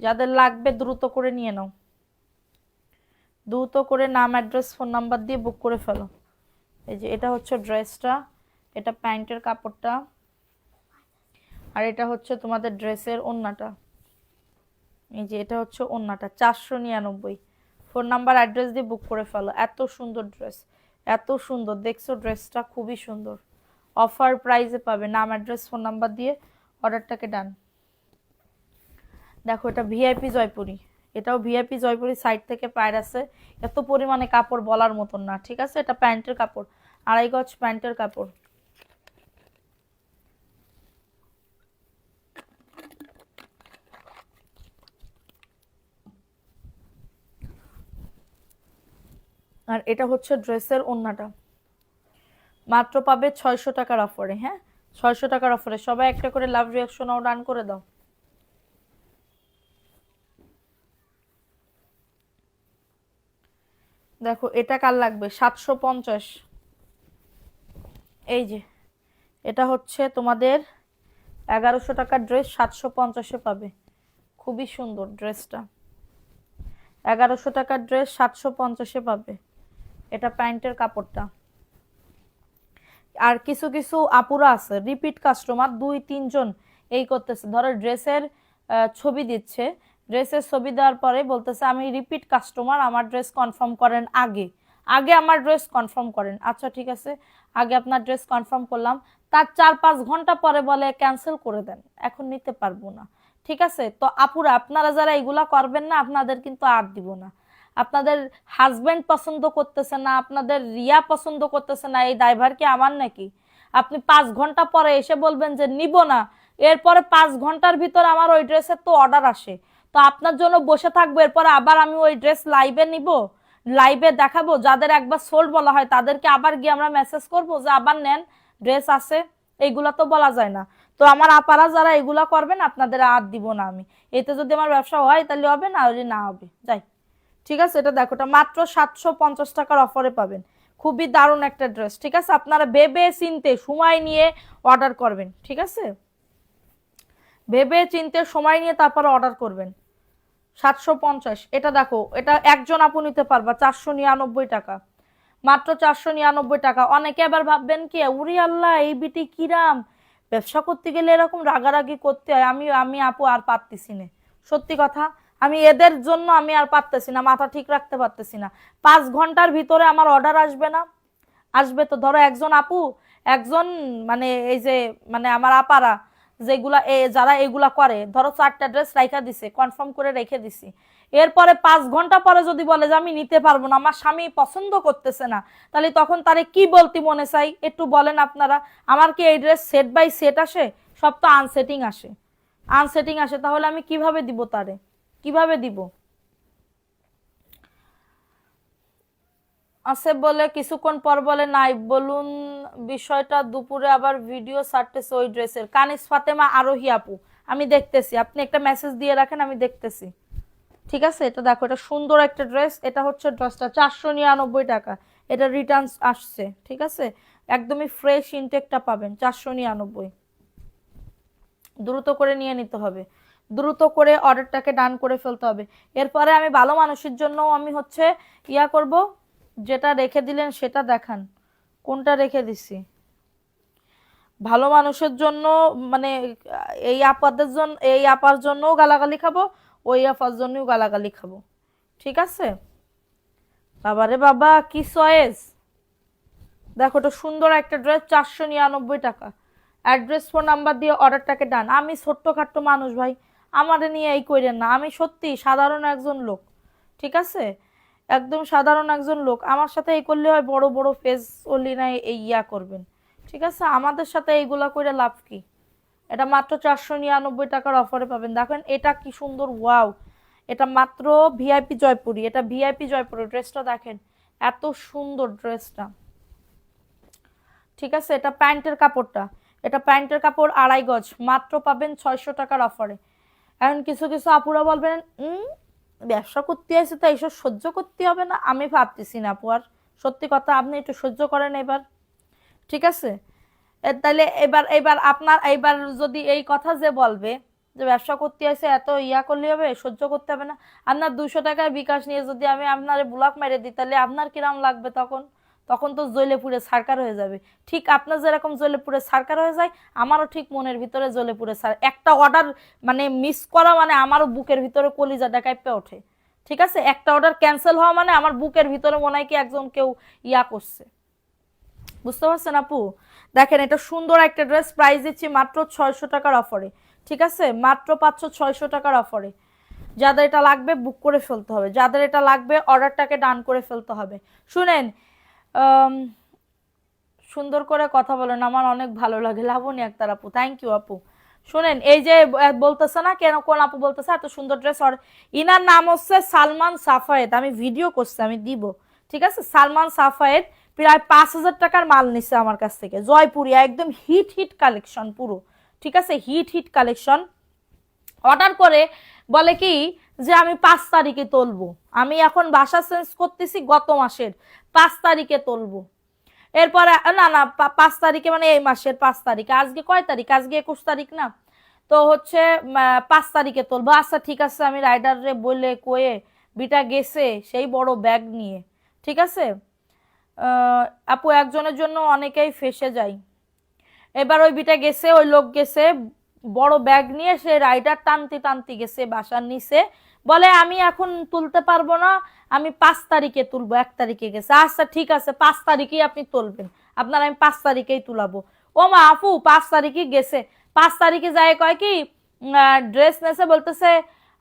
যাদের লাগবে দ্রুত করে নিয়ে নাও, দ্রুত করে নাম অ্যাড্রেস ফোন নাম্বার দিয়ে বুক করে ফেলো। এই যে এটা হচ্ছে ড্রেসটা, এটা প্যান্টের কাপড়টা, আর এটা হচ্ছে তোমাদের ড্রেসের ওড়নাটা। এই যে এটা হচ্ছে ওড়নাটা, 499। ফোন নাম্বার অ্যাড্রেস দিয়ে বুক করে ফেলো। এত সুন্দর ড্রেস, এত সুন্দর, দেখছো ড্রেসটা খুবই সুন্দর, অফার প্রাইসে পাবে। নাম অ্যাড্রেস ফোন নাম্বার দিয়ে অর্ডারটাকে ডান। দেখো এটা ভিআইপি জয়পুরি, এটাও ভিআইপি জয়পুরি, সাইড থেকে পায়ের আছে, এত পরিমাণে কাপড় বলার মতন না। ঠিক আছে, এটা প্যান্টের কাপড়, 2.5 গজ প্যান্টের কাপড়। আর এটা হচ্ছে ড্রেসের ওড়নাটা, মাত্র পাবে 600 টাকার অফারে। হ্যাঁ 600 টাকার অফারে, সবাই একটা করে লাভ রিয়াকশন ও রান করে দাও। দেখো এটা কার লাগবে, 750। এই যে এটা হচ্ছে তোমাদের 1100 টাকার ড্রেস, 750-এ পাবে, খুবই সুন্দর ড্রেসটা। 1100 টাকার ড্রেস 750-এ পাবে, এটা প্যান্টের কাপড়টা। আর কিছু কিছু আপুরা আছে রিপিট কাস্টমার, 2-3 জন এই করতেছে, ধরো ড্রেসের ছবি দিচ্ছে, ড্রেসের ছবি দেওয়ার পরে বলতেছে আমি রিপিট কাস্টমার, আমার ড্রেস কনফার্ম করেন আগে, আগে আমার ড্রেস কনফার্ম করেন। আচ্ছা ঠিক আছে, আগে আপনার ড্রেস কনফার্ম করলাম, তার 4-5 ঘন্টা পরে বলে ক্যান্সেল করে দেন, এখন নিতে পারবো না। ঠিক আছে, তো আপুরা আপনারা যারা এগুলা করবেন না, আপনাদের কিন্তু আর দিব না। আপনাদের হাজবেন্ড পছন্দ করতেছে না, আপনাদের রিয়া পছন্দ করতেছে না, এই ড্রাইভার কি আমার নাকি? আপনি 5 ঘন্টা পরে এসে বলবেন যে নিব না, এরপরে 5 ঘন্টার ভিতর আমার ওই ড্রেসের তো অর্ডার আসে, তো আপনার জন্য বসে থাকবো, এরপরে আবার আমি ওই ড্রেস লাইভে নিব? লাইভে দেখাবো? যাদের একবার সোল্ড বলা হয় তাদেরকে আবার গিয়ে আমরা মেসেজ করবো যে আবার নেন, ড্রেস আছে? এইগুলা তো বলা যায় না। তো আমার আপারা যারা এগুলা করবেন আপনাদের আর দিব না আমি। এতে যদি আমার ব্যবসা হয় তাহলে হবে, না হলে না হবে, যাই। ঠিক আছে, এটা দেখো, এটা মাত্র 750 টাকার অফারে পাবেন। খুবই দারুণ একটা ড্রেস। ঠিক আছে, আপনারা ভেবে চিনতে সময় নিয়ে অর্ডার করবেন। ঠিক আছে, ভেবে চিনতে সময় নিয়ে তারপর অর্ডার করবেন। 750। এটা দেখো, এটা একজন আপু নিতে পারবা 499 টাকা, মাত্র 499 টাকা। অনেকে আবার ভাববেন কি, উরি আল্লাহ এই বিটি কিরাম, ব্যবসা করতে গেলে এরকম রাগারাগি করতে হয়। আমি আমি আপু আর পারতেছি না, সত্যি কথা। আমি এদের জন্য আমি আর পারতেছি না, মাথা ঠিক রাখতে পারতেছি না। 5 ঘন্টার ভিতরে আমার অর্ডার আসবে না? আসবে তো। ধরো একজন আপু, একজন মানে এই যে মানে আমার আপারা যেগুলা যারা এগুলা করে, ধরো 4টা ড্রেস রাইখা দিছে, কনফার্ম করে রেখে দিছি, এরপরে 5 ঘন্টা পরে যদি বলে যে আমি নিতে পারবো না, আমার স্বামী পছন্দ করতেছে না, তাহলে তখন তারে কি বলতে মনে চাই একটু বলেন আপনারা? আমার কি এই ড্রেস সেট বাই সেট আসে? সব তো আনসেটিং আসে, আনসেটিং আসে। তাহলে আমি কিভাবে দিব তারে, কিভাবে দিব? আছে বলে কিছুক্ষণ পর বলে নাই, বলুন বিষয়টা। দুপুরে আবার ভিডিও ছাড়তেছে ওই ড্রেসের। কানিস ফাতেমা আরোহী আপু, আমি দেখতেছি, আপনি একটা মেসেজ দিয়ে রাখেন, আমি দেখতেছি। ঠিক আছে, এটা দেখো, এটা সুন্দর একটা ড্রেস। এটা হচ্ছে ড্রেসটা 499 টাকা। এটা রিটার্ন আসছে। ঠিক আছে, একদমই ফ্রেশ ইনটেকটা পাবেন 499। দ্রুত করে নিয়ে নিতে হবে, দ্রুত করে অর্ডারটাকে ডান করে ফেলতে হবে। এরপরে আমি ভালো মানুষের জন্য আমি হচ্ছে ইয়া করব, যেটা রেখে দিলেন সেটা দেখান, কোনটা রেখে দিছি। ভালো মানুষের জন্য মানে এই আপাদের জন্য, এই আপার জন্যও গালাগালি খাবো, ওই আপার জন্যও গালাগালি খাবো। ঠিক আছে, বাবারে বাবা কি চয়েস। দেখো, এটা সুন্দর একটা ড্রেস, 499 টাকা। অ্যাড্রেস ফোন নাম্বার দিয়ে অর্ডারটাকে ডান। আমি ছোট্টখাট্ট মানুষ ভাই, আমারে নিয়ে এই কইরেন না। আমি সত্যি সাধারণ একজন লোক। ঠিক আছে, একদম সাধারণ একজন লোক। আমার সাথে এই করলে হয় বড় বড় ফেস ওলি নাই এই ইয়া করবেন। ঠিক আছে, আমাদের সাথে এইগুলা করে লাভ কি? এটা মাত্র 499 টাকার অফারে পাবেন। দেখেন এটা কি সুন্দর, ওয়াও। এটা মাত্র ভিআইপি জয়পুরি, এটা ভিআইপি জয়পুরি। ড্রেসটা দেখেন, এত সুন্দর ড্রেসটা। ঠিক আছে, এটা প্যান্টের কাপড়টা, এটা প্যান্টের কাপড় 2.5 গজ, মাত্র পাবেন 600 টাকার অফারে। এখন কিছু কিছু আপুরা বলবেন ব্যবসা করতে আছে তো এইসব সহ্য করতে হবে না। আমি ভাবতেছি না আপু, আর সত্যি কথা, আপনি একটু সহ্য করেন এবার। ঠিক আছে, তাহলে এবার এবার আপনার এইবার যদি এই কথা যে বলবে যে ব্যবসা করতে আছে এত ইয়া করলে হবে, সহ্য করতে হবে না, আপনার 200 টাকার বিকাশ নিয়ে যদি আমি আপনার ব্লক মেরে দিই, তাহলে আপনার কিরাম লাগবে তখন? তখন তো জ্বলে পুড়ে ছারকার হয়ে যাবে। ঠিক আপনার যেরকম জ্বলে পুড়ে ছারকার হয়ে যায়, আমারও ঠিক মনের ভিতরে জ্বলে পুড়ে ছাড়। একটা অর্ডার মানে মিস করা মানে আমারও বুকের ভিতরে কলিজাটা কাঁপে ওঠে। ঠিক আছে, একটা অর্ডার ক্যান্সেল হওয়া মানে আমার বুকের ভিতরে মনে হয় কি একজন কেউ ইয়া করছে। বুঝতে পারছেন আপু? দেখেন, এটা সুন্দর একটা ড্রেস, প্রাইস দিচ্ছি মাত্র 600 টাকার অফারে। ঠিক আছে, মাত্র 500-600 টাকার অফারে। যাদের এটা লাগবে বুক করে ফেলতে হবে, যাদের এটা লাগবে অর্ডারটাকে ডান করে ফেলতে হবে। শুনেন, সুন্দর করে কথা বলেন, আমার অনেক ভালো লাগে। লাবণী আক্তার আপু, থ্যাংক ইউ আপু। শুনেন, এই যে বলতেছে না কেন, কোন আপু বলতেছে এত সুন্দর ড্রেস, ইনার নাম হচ্ছে সালমান সাফায়েত। আমি ভিডিও করছি, আমি দিব। ঠিক আছে, সালমান সাফায়েত প্রায় 5,000 টাকার মাল নিচ্ছে আমার কাছ থেকে, জয়পুরিয়া, একদম হিট হিট কালেকশন পুরো। ঠিক আছে, হিট হিট কালেকশন। অর্ডার করে বলে কি যে আমি 5 তারিখে তুলবো। আমি এখন বাসা চেঞ্জ করতেছি, গত মাসের 5 তারিখে তুলবো। এরপরে না না 5 তারিখে মানে এই মাসের 5 তারিখে। আজকে কয় তারিখ? আজকে 21 তারিখ না? তো হচ্ছে 5 তারিখে তুলবো। আচ্ছা ঠিক আছে, আমি রাইডারে বলে কয়ে বিটা গেছে সেই বড় ব্যাগ নিয়ে। ঠিক আছে, আপু একজনের জন্য অনেকেই ফেসে যায়। এবার ওই বিটা গেছে, ওই লোক গেছে বড় ব্যাগ নিয়ে, সে রাইডার টানতে টানতে গেছে বাসার নিচে, বলে আমি এখন তুলতে পারবো না, আমি 5 তারিখে তুলবো। 1 তারিখে গেছে। আচ্ছা ঠিক আছে, 5 তারিখেই আপনি তুলবেন, আপনার আমি 5 তারিখেই তুলাবো। ও মা আপু 5 তারিখে গেছে, 5 তারিখে যায় কয় কি ড্রেস নেছে, বলতেছে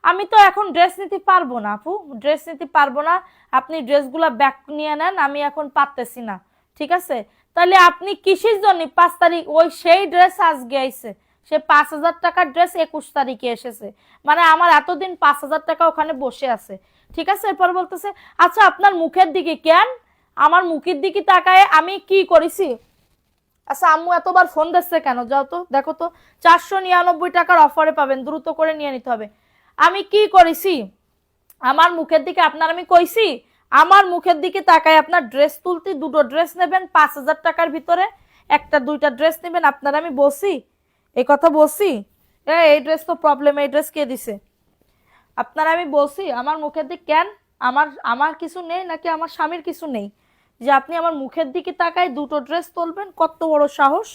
আমি তো এখন ড্রেস নিতে পারবো না আপু, ড্রেস নিতে পারবো না, আপনি ড্রেসগুলা ব্যাক নিয়ে নেন, আমি এখন পারতেছি না। ঠিক আছে, তাহলে আপনি কিসের জন্য 5 তারিখ? ওই সেই ড্রেস আজকে আইছে, সে 5,000 টাকার ড্রেস 21 তারিখে এসেছে। মানে আমার এতদিন 5,000 টাকা ওখানে বসে আছে। ঠিক আছে। এরপর বলতেছে আচ্ছা আপনার মুখের দিকে কেন, আমার মুখের দিকে তাকায় আমি কি করেছি? আচ্ছা আম্মু এতবার ফোন দিচ্ছে কেন, যাও তো দেখো তো। 499 টাকার অফারে পাবেন, দ্রুত করে নিয়ে নিতে হবে। আমি কি করেছি? আমার মুখের দিকে আপনার আমি কইছি? আমার মুখের দিকে তাকায় আপনার ড্রেস তুলতে, দুটো ড্রেস নেবেন 5,000 টাকার ভিতরে, একটা দুইটা ড্রেস নেবেন, আপনার আমি বলছি? এই কথা বলছি? এই ড্রেস তো প্রবলেম, এই ড্রেস কে দিছে? আপনার আমি বলছি আমার মুখের দিকে কেন? আমার আমার কিছু নেই নাকি আমার স্বামীর কিছু নেই যে আপনি আমার মুখের দিকে তাকায় দুটো ড্রেস তুলবেন? কত বড় সাহস!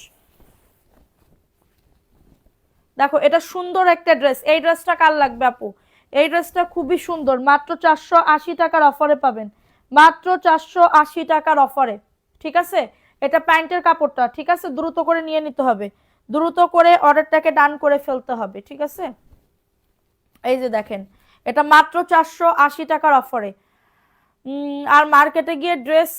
দেখো এটা সুন্দর একটা ড্রেস, এই ড্রেসটা কার লাগবে আপু? এই ড্রেসটা খুবই সুন্দর, মাত্র 480 টাকার অফারে পাবেন, মাত্র 480 টাকার অফারে। ঠিক আছে, এটা প্যান্টের কাপড়টা, ঠিক আছে, দ্রুত করে নিয়ে নিতে হবে, দ্রুত করে অর্ডারটাকে ডান করে ফেলতে হবে। ঠিক আছে, এই যে দেখেন, এটা মাত্র 480 টাকার অফারে। আর মার্কেটে গিয়ে ড্রেস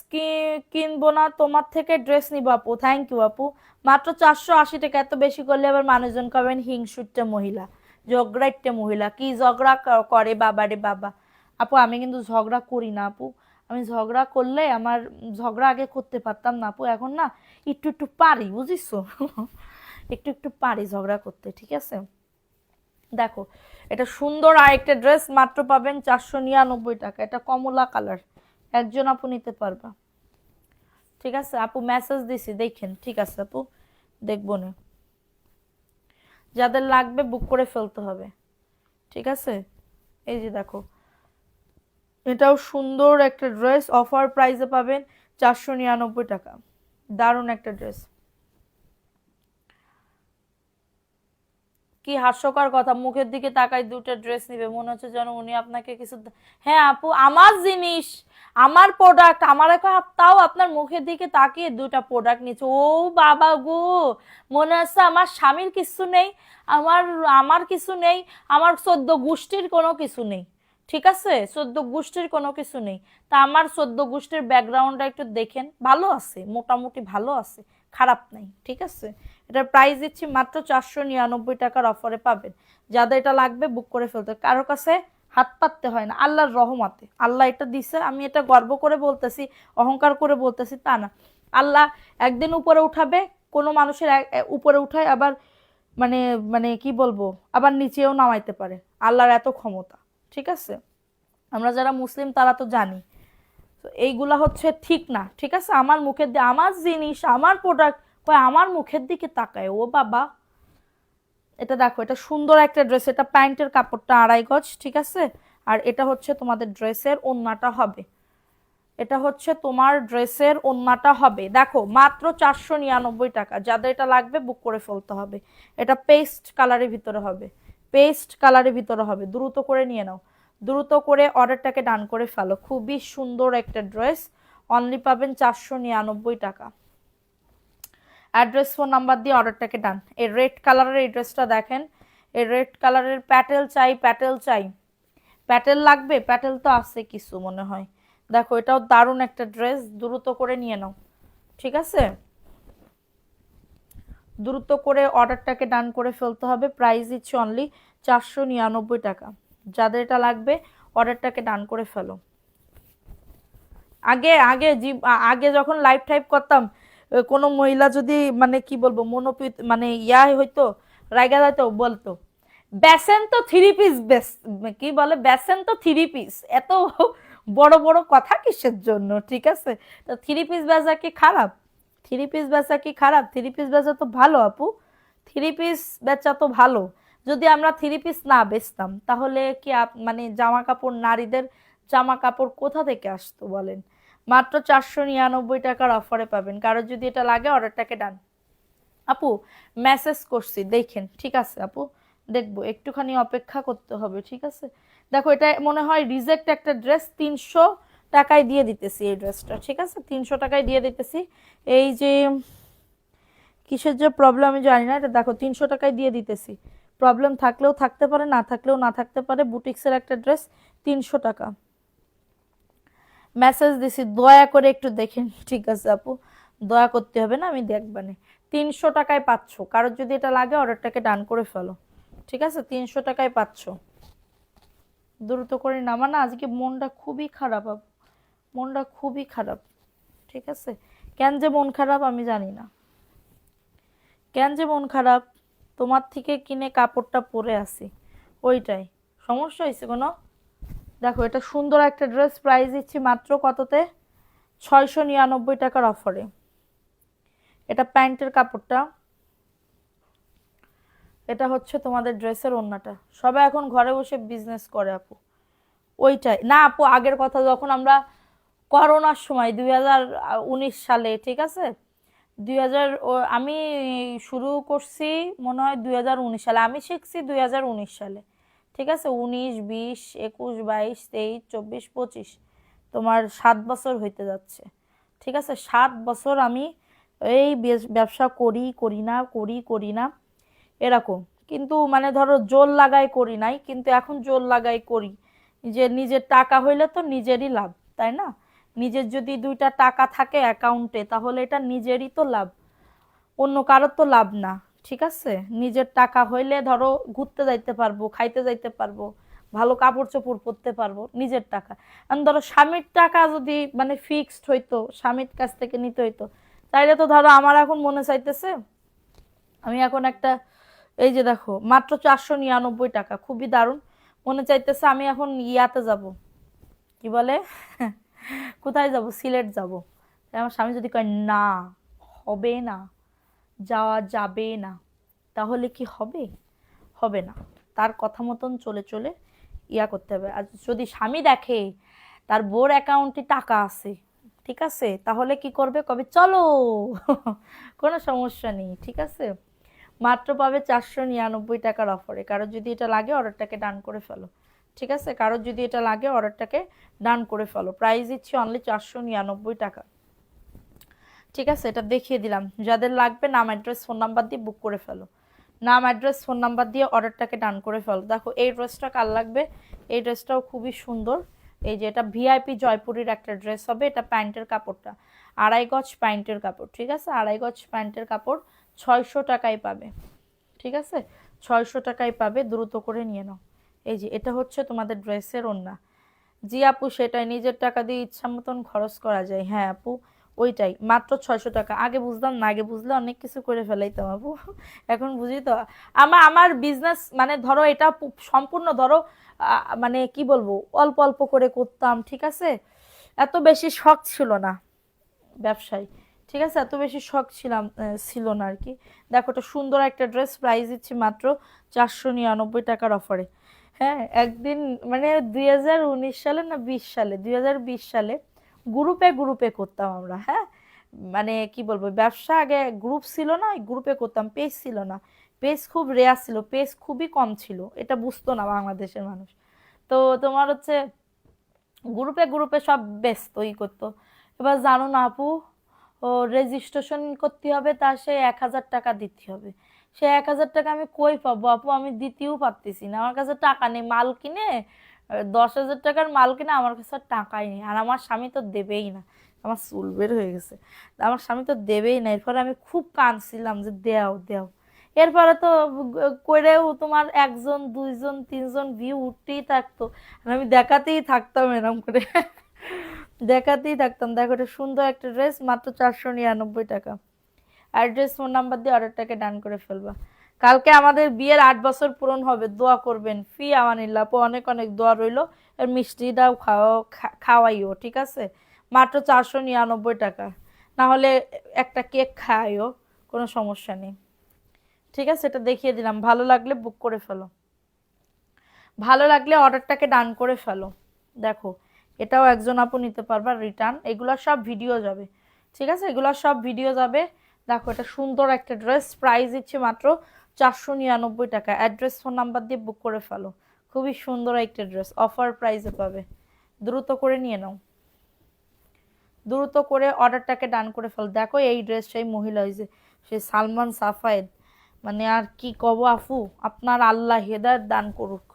কিনবো না, তোমার থেকে ড্রেস নিবো আপু। থ্যাংক ইউ আপু। মাত্র 480 টাকা, এত বেশি করলে আবার মানুষজন কবেন হিংসুটে মহিলা, ঝগড়াইটে মহিলা, কি ঝগড়া করে বাবা রে বাবা। আপু আমি কিন্তু ঝগড়া করি না আপু, আমি ঝগড়া করলে আমার ঝগড়া আগে করতে পারতাম না আপু, এখন না একটু একটু পারি, বুঝিস? একটু একটু পারি ঝগড়া করতে। ঠিক আছে, দেখো এটা সুন্দর আরেকটা ড্রেস, মাত্র পাবেন 499 টাকা, এটা কমলা কালার, একজন আপু নিতে পারবা। ঠিক আছে আপু, মেসেজ দিছি দেখেন। ঠিক আছে আপু, দেখবো না, যাদের লাগবে বুক করে ফেলতে হবে। ঠিক আছে, এই যে দেখো, এটাও সুন্দর একটা ড্রেস, অফার প্রাইসে পাবেন 499 টাকা, দারুণ একটা ড্রেস। কি হাস্যকর কথা, মুখের দিকে তাকাই দুটো ড্রেস নিবে, মনে হচ্ছে যেন উনি আপনাকে কিছু হ্যাঁ আপু, আমার জিনিস, আমার প্রোডাক্ট, আমার এখন তাও আপনার মুখের দিকে তাকিয়ে দুটা প্রোডাক্ট নিচ্ছে, ও বাবা গো, মনে হচ্ছে আমার স্বামীর কিছু নেই, আমার আমার কিছু নেই, আমার 14 গোষ্ঠীর কোনো কিছু নেই। ঠিক আছে, 14 গোষ্ঠীর কোনো কিছু নেই। তা আমার 14 গোষ্ঠীর ব্যাকগ্রাউন্ডটা একটু দেখেন, ভালো আছে, মোটামুটি ভালো আছে, খারাপ নাই। ঠিক আছে, এটার প্রাইস দিচ্ছি মাত্র 499 টাকার অফারে পাবেন। যাদের এটা লাগবে বুক করে ফেলতে, কারোর কাছে হাত পাততে হয় না, আল্লাহর রহমতে আল্লাহ এটা দিছে। আমি এটা গর্ব করে বলতেছি, অহংকার করে বলতেছি তা না। আল্লাহ একদিন উপরে উঠাবে, কোনো মানুষের উপরে উঠায়, আবার মানে মানে কি বলবো, আবার নিচেও নামাইতে পারে, আল্লাহর এত ক্ষমতা। ঠিক আছে, আমরা যারা মুসলিম তারা তো জানি। তো এইগুলা হচ্ছে ঠিক না। ঠিক আছে, আমার মুখের দিকে, আমার জিনিস, আমার প্রোডাক্ট, কয় আমার মুখের দিকে তাকায়, ও বাবা। এটা দেখো, এটা সুন্দর একটা ড্রেস, এটা প্যান্টের কাপড়টা 2.5 গজ। ঠিক আছে, আর এটা হচ্ছে তোমাদের ড্রেসের ওড়নাটা হবে, এটা হচ্ছে তোমার ড্রেসের ওড়নাটা হবে। দেখো মাত্র 499 টাকা, যাদের এটা লাগবে বুক করে ফেলতে হবে। এটা পেস্ট কালারের ভিতরে হবে, পেস্ট কালারের ভিতরে হবে, দ্রুত করে নিয়ে নাও, দ্রুত করে অর্ডারটাকে ডান করে ফেলো। খুবই সুন্দর একটা ড্রেস, অনলি পাবেন 499 টাকা। অ্যাড্রেস ফোন নাম্বার দিয়ে অর্ডারটাকে ডান। এই রেড কালারের এই ড্রেসটা দেখেন, এই রেড কালারের প্যাটেল চাই, প্যাটেল চাই, প্যাটেল লাগবে, প্যাটেল তো আছে কিছু মনে হয়। দেখো এটাও দারুণ একটা ড্রেস, দ্রুত করে নিয়ে নাও। ঠিক আছে, দ্রুত করে অর্ডারটাকে ডান করে ফেলতে হবে। প্রাইস দিচ্ছে অনলি 499 টাকা। যাদের এটা লাগবে অর্ডারটাকে ডান করে ফেলো। আগে আগে আগে যখন লাইভ টাইপ করতাম, কোনো মহিলা যদি মানে কি বলবো মনোপিত মানে ইয়া হইতো, রাইগা যাইতো, বলতো বেসেন তো 3 পিস, বেস কি বলে, বেসেন তো 3 পিস, এত বড় বড় কথা কিসের জন্য? ঠিক আছে, তো 3 পিস বেচা কি খারাপ? 3 পিস বেচা কি খারাপ? 3 পিস বেচা তো ভালো আপু, 3 পিস বেচা তো ভালো। যদি আমরা 3 পিস না বেচতাম তাহলে কি মানে জামা কাপড়, নারীদের জামা কাপড় কোথা থেকে আসতো বলেন? মাত্র 499 টাকার অফারে পাবেন। কারো যদি এটা লাগে অর্ডারটাকে ডান। আপু মেসেজ করছি দেখেন। ঠিক আছে আপু, দেখবো, একটুখানি অপেক্ষা করতে হবে। ঠিক আছে, দেখো এটা মনে হয় রিজেক্ট একটা ড্রেস, 300 টাকায় দিয়ে দিতেছি এই ড্রেসটা। ঠিক আছে, 300 টাকায় দিয়ে দিতেছি। এই যে কিসের যে প্রবলেম আমি জানি না, এটা দেখো 300 টাকায় দিয়ে দিতেছি। প্রবলেম থাকলেও থাকতে পারে, না থাকলেও না থাকতে পারে, বুটিক্সের একটা ড্রেস 300 টাকা। মেসেজ দিছি, দয়া করে একটু দেখেন। ঠিক আছে আপু, দয়া করতে হবে না, আমি দেখবানে। 300 টাকায় পাচ্ছ, কারোর যদি এটা লাগে অর্ডারটাকে ডান করে ফেলো। ঠিক আছে, 300 টাকায় পাচ্ছ। দ্রুত করে নামা। না আজকে মনটা খুবই খারাপ আপু, মনটা খুবই খারাপ। ঠিক আছে, কেন যে মন খারাপ আমি জানি না, কেন যে মন খারাপ। তোমার থেকে কিনে কাপড়টা পরে আসি, ওইটাই সমস্যা হয়েছে কোনো। দেখো এটা সুন্দর একটা ড্রেস, প্রাইস দিচ্ছি মাত্র কততে, 699 টাকার অফারে। এটা প্যান্টের কাপড়টা, এটা হচ্ছে তোমাদের ড্রেসের ওড়নাটা। সবাই এখন ঘরে বসে বিজনেস করে আপু, ওইটাই না আপু। আগের কথা যখন আমরা করোনার সময় 2019 সালে, ঠিক আছে, আমি শুরু করছি মনে হয় 2019 সালে, আমি শিখছি 2019 সালে। ঠিক আছে, 19, 20, 21, 22, 23, 24, 25, তোমার 7 বছর হইতে যাচ্ছে। ঠিক আছে, 7 বছর আমি এই ব্যবসা করি করি না, করি করি না এরকম। কিন্তু মানে ধরো জোর লাগাই করি নাই, কিন্তু এখন জোর লাগাই করি। যে নিজের টাকা হইলে তো নিজেরই লাভ, তাই না? নিজের যদি 2টা টাকা থাকে অ্যাকাউন্টে তাহলে এটা নিজেরই তো লাভ, অন্য কারোর তো লাভ না। ঠিক আছে, নিজের টাকা হইলে ধরো ঘুরতে যাইতে পারবো, খাইতে যাইতে পারবো, ভালো কাপড় চোপড় পরতে পারবো, নিজের টাকা। আর ধরো স্বামীর টাকা যদি মানে ফিক্সড হইতো, স্বামীর কাছ থেকে নিতে হইতো, তাইলে তো ধরো আমার এখন মনে চাইতেছে আমি এখন একটা, এই যে দেখো মাত্র 499 টাকা, খুবই দারুণ। মনে চাইতেছে আমি এখন ইয়াতে যাব, কি বলে কোথায় যাব, সিলেট যাব। আমার স্বামী যদি কয় না, হবে না, যাওয়া যাবে না, তাহলে কি হবে? হবে না। তার কথা মতন চলে চলে ইয়া করতে হবে। আর যদি স্বামী দেখে তার বোর অ্যাকাউন্টে টাকা আছে, ঠিক আছে, তাহলে কি করবে, কবে চলো কোনো সমস্যা নেই। ঠিক আছে, মাত্র পাবে 499 টাকার অফারে। কারোর যদি এটা লাগে অর্ডারটাকে ডান করে ফেলো। ঠিক আছে, কারোর যদি এটা লাগে অর্ডারটাকে ডান করে ফেলো। প্রাইস দিচ্ছি অনলি 499 টাকা। ঠিক আছে, এটা দেখিয়ে দিলাম। যাদের লাগবে নাম অ্যাড্রেস ফোন নাম্বার দিয়ে বুক করে ফেলো, নাম অ্যাড্রেস ফোন নাম্বার দিয়ে অর্ডারটাকে ডান করে ফেলো। দেখো এই ড্রেসটা কার লাগবে, এই ড্রেসটাও খুবই সুন্দর। এই যে এটা ভিআইপি জয়পুরের একটা ড্রেস হবে। এটা প্যান্টের কাপড়টা 2.5 গজ প্যান্টের কাপড়। ঠিক আছে, 2.5 গজ প্যান্টের কাপড় 600 টাকায় পাবে। ঠিক আছে, 600 টাকায় পাবে, দ্রুত করে নিয়ে নাও। এই যে এটা হচ্ছে তোমাদের ড্রেসের ওড়না। জি আপু, সেটাই, নিজের টাকা দিয়ে ইচ্ছা মতন খরচ করা যায়। হ্যাঁ আপু, ওইটাই, মাত্র 600 টাকা। আগে বুঝতাম না, আগে বুঝলে অনেক কিছু করে ফেলাইতাম আপু, এখন বুঝি তো। আমার আমার বিজনেস মানে ধরো এটা সম্পূর্ণ ধরো মানে কি বলবো, অল্প অল্প করে করতাম। ঠিক আছে, এত বেশি শখ ছিল না ব্যবসায়। ঠিক আছে, এত বেশি শখ ছিল না আর কি। দেখো এটা সুন্দর একটা ড্রেস, প্রাইস দিচ্ছি মাত্র 499 টাকার অফারে। হ্যাঁ, একদিন মানে 2019 সালে না 20 সালে, 2020 সালে গ্রুপে গ্রুপে করতাম আমরা। হ্যাঁ, মানে কি বলবো, ব্যবসা আগে গ্রুপ ছিল না, গ্রুপে করতাম, পেজ ছিল না। পেজ খুব রেয়ার ছিল, পেজ খুবই কম ছিল, এটা বুঝতো না বাংলাদেশের মানুষ। তো তোমার হচ্ছে গ্রুপে গ্রুপে সব ব্যস্ত ই করতো। এবার জানো না আপু, ও রেজিস্ট্রেশন করতে হবে, তার সে 1000 টাকা দিতে হবে। সে 1000 টাকা আমি কই পাবো আপু, আমি দিতেও পারতেছি না, আমার কাছে টাকা নেই। মাল কিনে 10,000 টাকার মাল কিনে আমার কাছে আর টাকাই নেই। আর আমার স্বামী তো দেবেই না, আমার চুল বের হয়ে গেছে, আমার স্বামী তো দেবেই না। এরপরে আমি খুব কাঁদছিলাম যে দেও দেও। এরপরে তো করেও তোমার 1 জন 2 জন 3 জন ভিউ উঠতেই থাকতো, আর আমি দেখাতেই থাকতাম এরকম করে দেখাতেই থাকতাম। দেখো এটা সুন্দর একটা ড্রেস, মাত্র 499 টাকা। অ্যাড্রেস ফোন নাম্বার দিয়ে অর্ডারটাকে ডান করে ফেলবা। কালকে আমাদের বিয়ের 8 বছর পূরণ হবে, দোয়া করবেন। ফি আমানিল্লাহ আপু, অনেক অনেক দোয়া রইলো। আর মিষ্টিটাও খাওয়াইও। ঠিক আছে, মাত্র 499 টাকা। না হলে একটা কেক খাওয়াইও, কোনো সমস্যা নেই। ঠিক আছে, এটা দেখিয়ে দিলাম, ভালো লাগলে বুক করে ফেলো, ভালো লাগলে অর্ডারটাকে ডান করে ফেলো। দেখো এটাও একজন আপু নিতে পারবা রিটার্ন, এগুলো সব ভিডিও যাবে। ঠিক আছে, এগুলো সব ভিডিও যাবে। দেখো এটা সুন্দর একটা ড্রেস, প্রাইস দিচ্ছে মাত্র 499 টাকা। অ্যাড্রেস ফোন নাম্বার দিয়ে বুক করে ফেলো, খুবই সুন্দর একটা ড্রেস, অফার প্রাইসে পাবে। দ্রুত করে নিয়ে নাও, দ্রুত করে অর্ডারটাকে ডান করে ফেলো। দেখো এই ড্রেস সেই মহিলা হয়েছে সে সালমান সাফায়েদ, মানে আর কি কব আফু, আপনার আল্লাহ হেদায়েত দান করুক।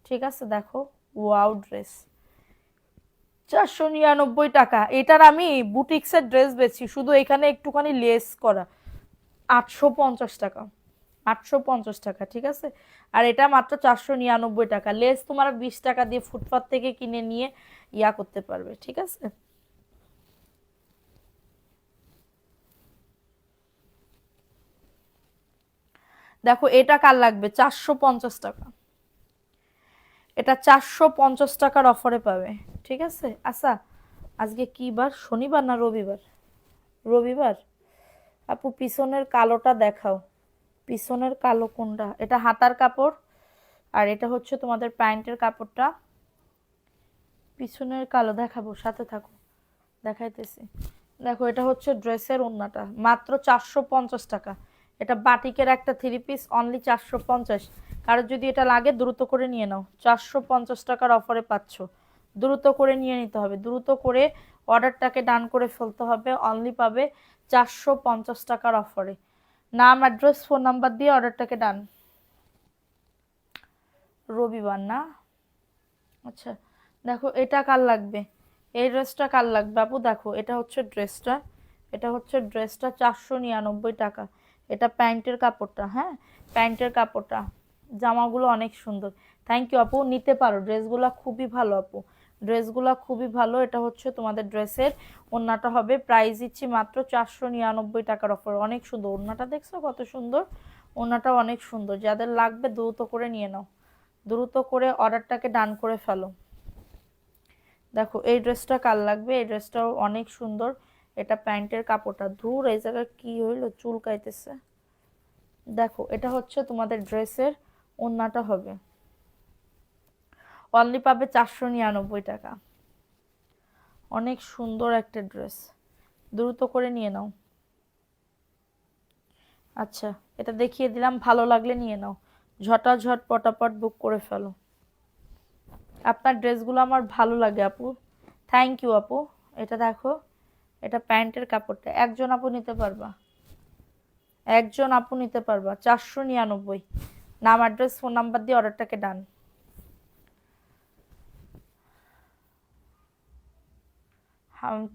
ঠিক আছে, দেখো ওয়াও ড্রেস 499 টাকা। এটার আমি বুটিক্সের ড্রেস বেচি, শুধু এখানে একটুখানি লেস করা 850 টাকা। 850 টাকা, ঠিক আছে। আর এটা মাত্র 499 টাকা। লেস তোমার 20 টাকা দিয়ে ফুটপাত থেকে কিনে নিয়ে ইয়া করতে পারবে, ঠিক আছে। দেখো এটা কার লাগবে, 450 টাকা। এটা 450 টাকার অফারে পাবে, ঠিক আছে। আচ্ছা, আজকে কি বার, শনিবার না রবিবার? রবিবার। আপু পিছনের কালোটা দেখাও, পিছনের কালো কোনটা? এটা হাতার কাপড়, আর এটা হচ্ছে তোমাদের প্যান্টের কাপড়টা। পিছনের কালো দেখাবো, সাথে থাকো, দেখাইতেছি। দেখো এটা হচ্ছে ড্রেসের ওড়নাটা, মাত্র 450 টাকা। এটা বাটিকের একটা 3 পিস, অনলি 450। কারোর যদি এটা লাগে দ্রুত করে নিয়ে নাও, 450 টাকার অফারে পাচ্ছ। দ্রুত করে নিয়ে নিতে হবে, দ্রুত করে অর্ডারটাকে ডান করে ফেলতে হবে। অনলি পাবে 450 টাকার অফারে। নাম, অ্যাড্রেস, ফোন নাম্বার দিয়ে অর্ডারটাকে ডান। রবিবার না, আচ্ছা। দেখো এটা কার লাগবে, এই ড্রেসটা কার লাগবে আপু? দেখো এটা হচ্ছে ড্রেসটা, এটা হচ্ছে ড্রেসটা 499 টাকা। এটা প্যান্টের কাপড়টা, হ্যাঁ প্যান্টের কাপড়টা। জামাগুলো অনেক সুন্দর। থ্যাংক ইউ আপু, নিতে পারো, ড্রেসগুলো খুবই ভালো আপু, ড্রেসগুলো খুবই ভালো। এটা হচ্ছে তোমাদের ড্রেসের ওড়নাটা হবে, প্রাইস দিচ্ছি মাত্র 499 টাকার অফার। অনেক সুন্দর ওড়নাটা, দেখছো কত সুন্দর ওড়নাটা, অনেক সুন্দর। যাদের লাগবে দ্রুত করে নিয়ে নাও, দ্রুত করে অর্ডারটাকে ডান করে ফেলো। দেখো এই ড্রেসটা কার লাগবে, এই ড্রেসটাও অনেক সুন্দর। এটা প্যান্টের কাপড়টা, ধুর এই জায়গায় কি হইলো, চুলকাইতেছে। দেখো এটা হচ্ছে তোমাদের ড্রেসের ওড়নাটা হবে, অনলি পাবে 499 টাকা। অনেক সুন্দর একটা ড্রেস, দ্রুত করে নিয়ে নাও। আচ্ছা, এটা দেখিয়ে দিলাম, ভালো লাগলে নিয়ে নাও, ঝটাঝট পটাপট বুক করে ফেলো। আপনার ড্রেসগুলো আমার ভালো লাগে আপু, থ্যাংক ইউ আপু। এটা দেখো, এটা প্যান্টের কাপড়টা, একজন আপু নিতে পারবা, একজন আপু নিতে পারবা, 499। নাম, অ্যাড্রেস, ফোন নাম্বার দিয়ে অর্ডারটাকে ডান।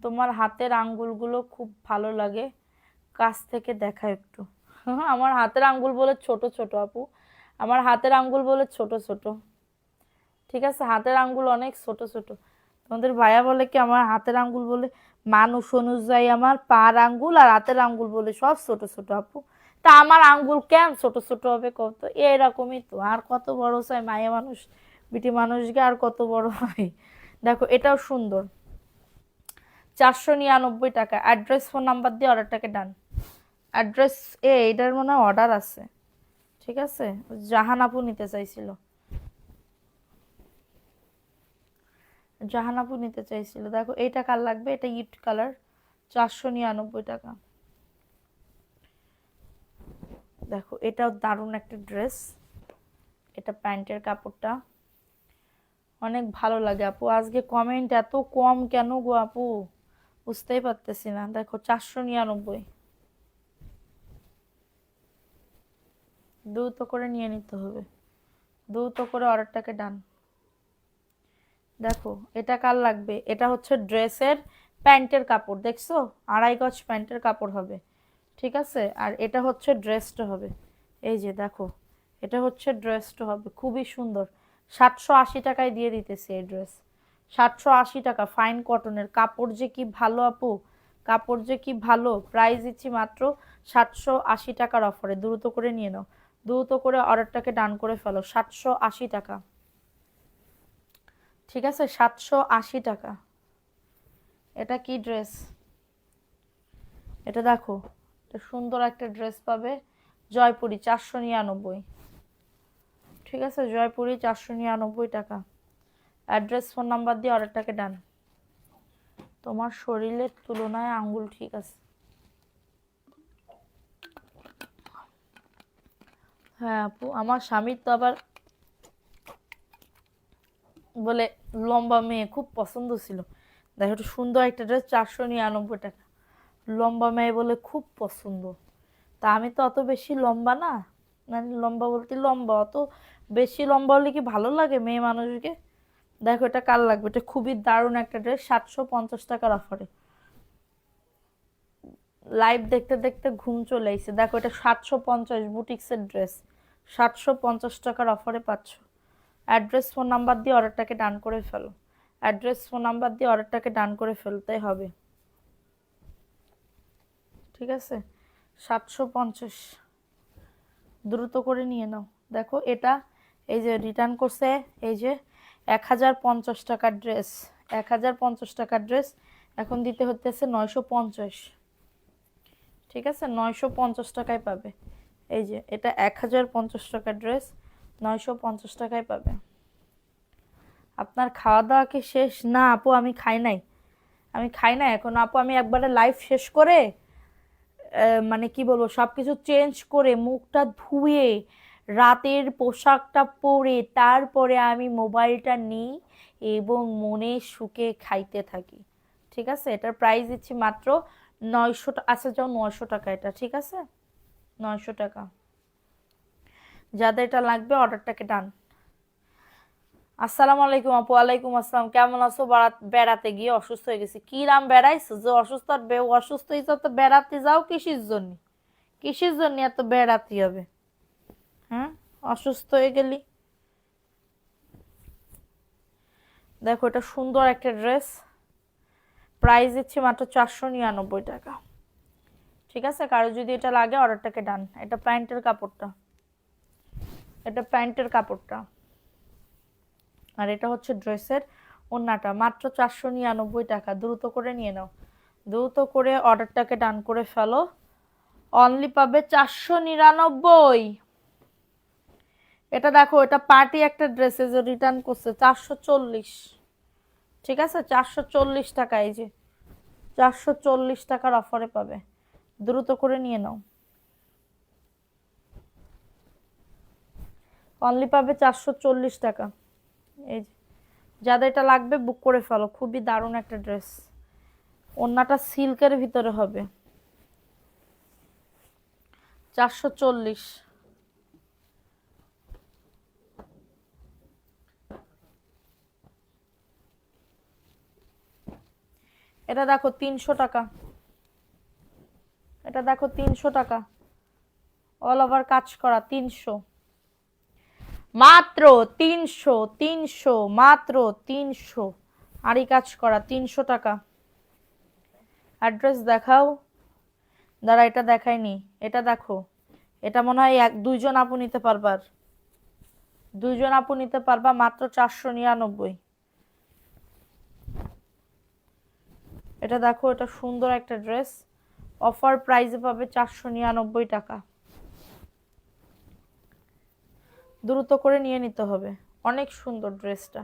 তোমার হাতের আঙ্গুলগুলো খুব ভালো লাগে, কাছ থেকে দেখা একটু। আমার হাতের আঙ্গুল বলে ছোট ছোট আপু, আমার হাতের আঙ্গুল বলে ছোট ছোট, ঠিক আছে। হাতের আঙ্গুল অনেক ছোট ছোট। তোমাদের ভাইয়া বলে কি আমার হাতের আঙ্গুল বলে, মানুষ অনুযায়ী আমার পার আঙ্গুল আর হাতের আঙ্গুল বলে সব ছোট ছোট আপু। তা আমার আঙ্গুল কেন ছোট ছোট হবে কত? এরকমই তো, আর কত বড় চাই, মায়া মানুষ বিটি মানুষকে আর কত বড় হয়। দেখো এটাও সুন্দর, 499 টাকা। অ্যাড্রেস, ফোন নাম্বার দিয়ে অর্ডারটাকে ডান। অ্যাড্রেস, এটার মনে হয় অর্ডার আছে, ঠিক আছে। জাহান আপু নিতে চাইছিল, জাহান আপু নিতে চাইছিল। দেখো এইটা কার লাগবে, এটা ইট কালার, 499 টাকা। দেখো এটাও দারুণ একটা ড্রেস, এটা প্যান্টের কাপড়টা অনেক ভালো লাগে আপু। আজকে কমেন্ট এত কম কেন গো আপু, বুঝতেই পারতেছি না। দেখো 499, দ্রুত করে নিয়ে নিতে হবে, দ্রুত করে অর্ডারটাকে ডান। দেখো এটা কার লাগবে, এটা হচ্ছে ড্রেসের প্যান্টের কাপড়, দেখছো 2.5 গজ প্যান্টের কাপড় হবে, ঠিক আছে। আর এটা হচ্ছে ড্রেসটা হবে, এই যে দেখো, এটা হচ্ছে ড্রেসটা হবে, খুবই সুন্দর। 780 টাকায় দিয়ে দিতেছি এই ড্রেস, 780 টাকা। ফাইন কটনের কাপড়, যে কি ভালো আপু, কাপড় যে কি ভালো। প্রাইস দিচ্ছি মাত্র 780 টাকার অফারে, দ্রুত করে নিয়ে নাও, দ্রুত করে অর্ডারটাকে ডান করে ফেলো। 780 টাকা, ঠিক আছে, 780 টাকা। এটা কি ড্রেস, এটা দেখো, এটা সুন্দর একটা ড্রেস পাবে, জয়পুরি, 499, ঠিক আছে। জয়পুরি 499 টাকা। অ্যাড্রেস, ফোন নাম্বার দিয়ে অর্ডারটাকে ডান। তোমার শরীরের তুলনায় আঙ্গুল ঠিক আছে, হ্যাঁ আপু। আমার স্বামীর তো আবার বলে লম্বা মেয়ে খুব পছন্দ ছিল। দেখো একটু সুন্দর একটা ড্রেস, 499 টাকা, লম্বা মেয়ে বলে খুব পছন্দ। তা আমি তো অত বেশি লম্বা না, মানে লম্বা বলতে লম্বা, অত বেশি লম্বা হলে কি ভালো লাগে মেয়ে মানুষকে? দেখো এটা কার লাগবে, এটা খুবই দারুণ একটা ড্রেস, 750 টাকার অফারে। লাইভ দেখতে দেখতে ঘুম চলে এসেছে। দেখো এটা 750 বুটিক্সের ড্রেস, 750 টাকার অফারে পাচ্ছ। অ্যাড্রেস ফোন নাম্বার দিয়ে অর্ডারটাকে ডান করে ফেলো, অ্যাড্রেস ফোন নাম্বার দিয়ে অর্ডারটাকে ডান করে ফেলতে হবে, ঠিক আছে? 750, দ্রুত করে নিয়ে নাও। দেখো এটা এই যে রিটার্ন করছে, এই যে 1050 টাকার ড্রেস, 1050 টাকার ড্রেস এখন দিতে হতেছে 950, ঠিক আছে? 950 টাকায় পাবে। এই যে এটা 1050 টাকার ড্রেস 950 টাকায় পাবে। আপনার খাওয়া দাওয়া কি শেষ? না আপু আমি খাই নাই, আমি খাই না এখন আপু। আমি একবারে লাইভ শেষ করে মানে কি বলবো সবকিছু চেঞ্জ করে মুখটা ধুয়ে রাতের পোশাকটা পরে তারপরে আমি মোবাইলটা নিই এবং মনে সুখে খাইতে থাকি, ঠিক আছে? এটার প্রাইস দিচ্ছি মাত্র 900 টাকা। আচ্ছা যাও 900 টাকা এটা, ঠিক আছে? 900 টাকা। যাদের এটা লাগবে অর্ডারটাকে ডান। আসসালামু আলাইকুম আপু। ওয়ালাইকুম আসসালাম। কেমন আছো? বেড়াতে গিয়ে অসুস্থ হয়ে গেছি। কি নাম বেড়াইছো যে অসুস্থ? আর অসুস্থ হয়েছো তো বেড়াতে যাও কিসের জন্য? কিসের জন্য এত বেড়াতে হবে? হ্যাঁ, অসুস্থ হয়ে গেলি। দেখো এটা সুন্দর একটা ড্রেস, প্রাইস দিচ্ছি মাত্র 499 টাকা, ঠিক আছে? কারো যদি এটা লাগে অর্ডারটাকে ডান। এটা প্যান্টের কাপড়টা, এটা প্যান্টের কাপড়টা, আর এটা হচ্ছে ড্রেসের ওড়নাটা। মাত্র 499 টাকা, দ্রুত করে নিয়ে নাও, দ্রুত করে অর্ডারটাকে ডান করে ফেলো। অনলি পাবে 499। এটা দেখো এটা পার্টি একটা ড্রেসে যে রিটার্ন করছে 440, ঠিক আছে? 440 টাকা, এই যে 440 টাকার অফারে পাবে, দ্রুত করে নিয়ে নাও। অনলি পাবে 440 টাকা। এই যে যাদের এটা লাগবে বুক করে ফেলো, খুবই দারুণ একটা ড্রেস। ওড়নাটা সিল্কের ভিতরে হবে, 440। এটা দেখো 300 টাকা, এটা দেখো 300 টাকা, অল ওভার কাজ করা 300, মাত্র 300, 300, মাত্র 300, আরই কাজ করা 300 টাকা। অ্যাড্রেস দেখাও, দাঁড়া এটা দেখাইনি, এটা দেখো। এটা মনে হয় দুইজন আপু নিতে পারবার, দুইজন আপু নিতে পারবা, মাত্র 499। এটা দেখো এটা সুন্দর একটা ড্রেস, অফার প্রাইসে পাবে 499 টাকা, দ্রুত করে নিয়ে নিতে হবে। অনেক সুন্দর ড্রেসটা,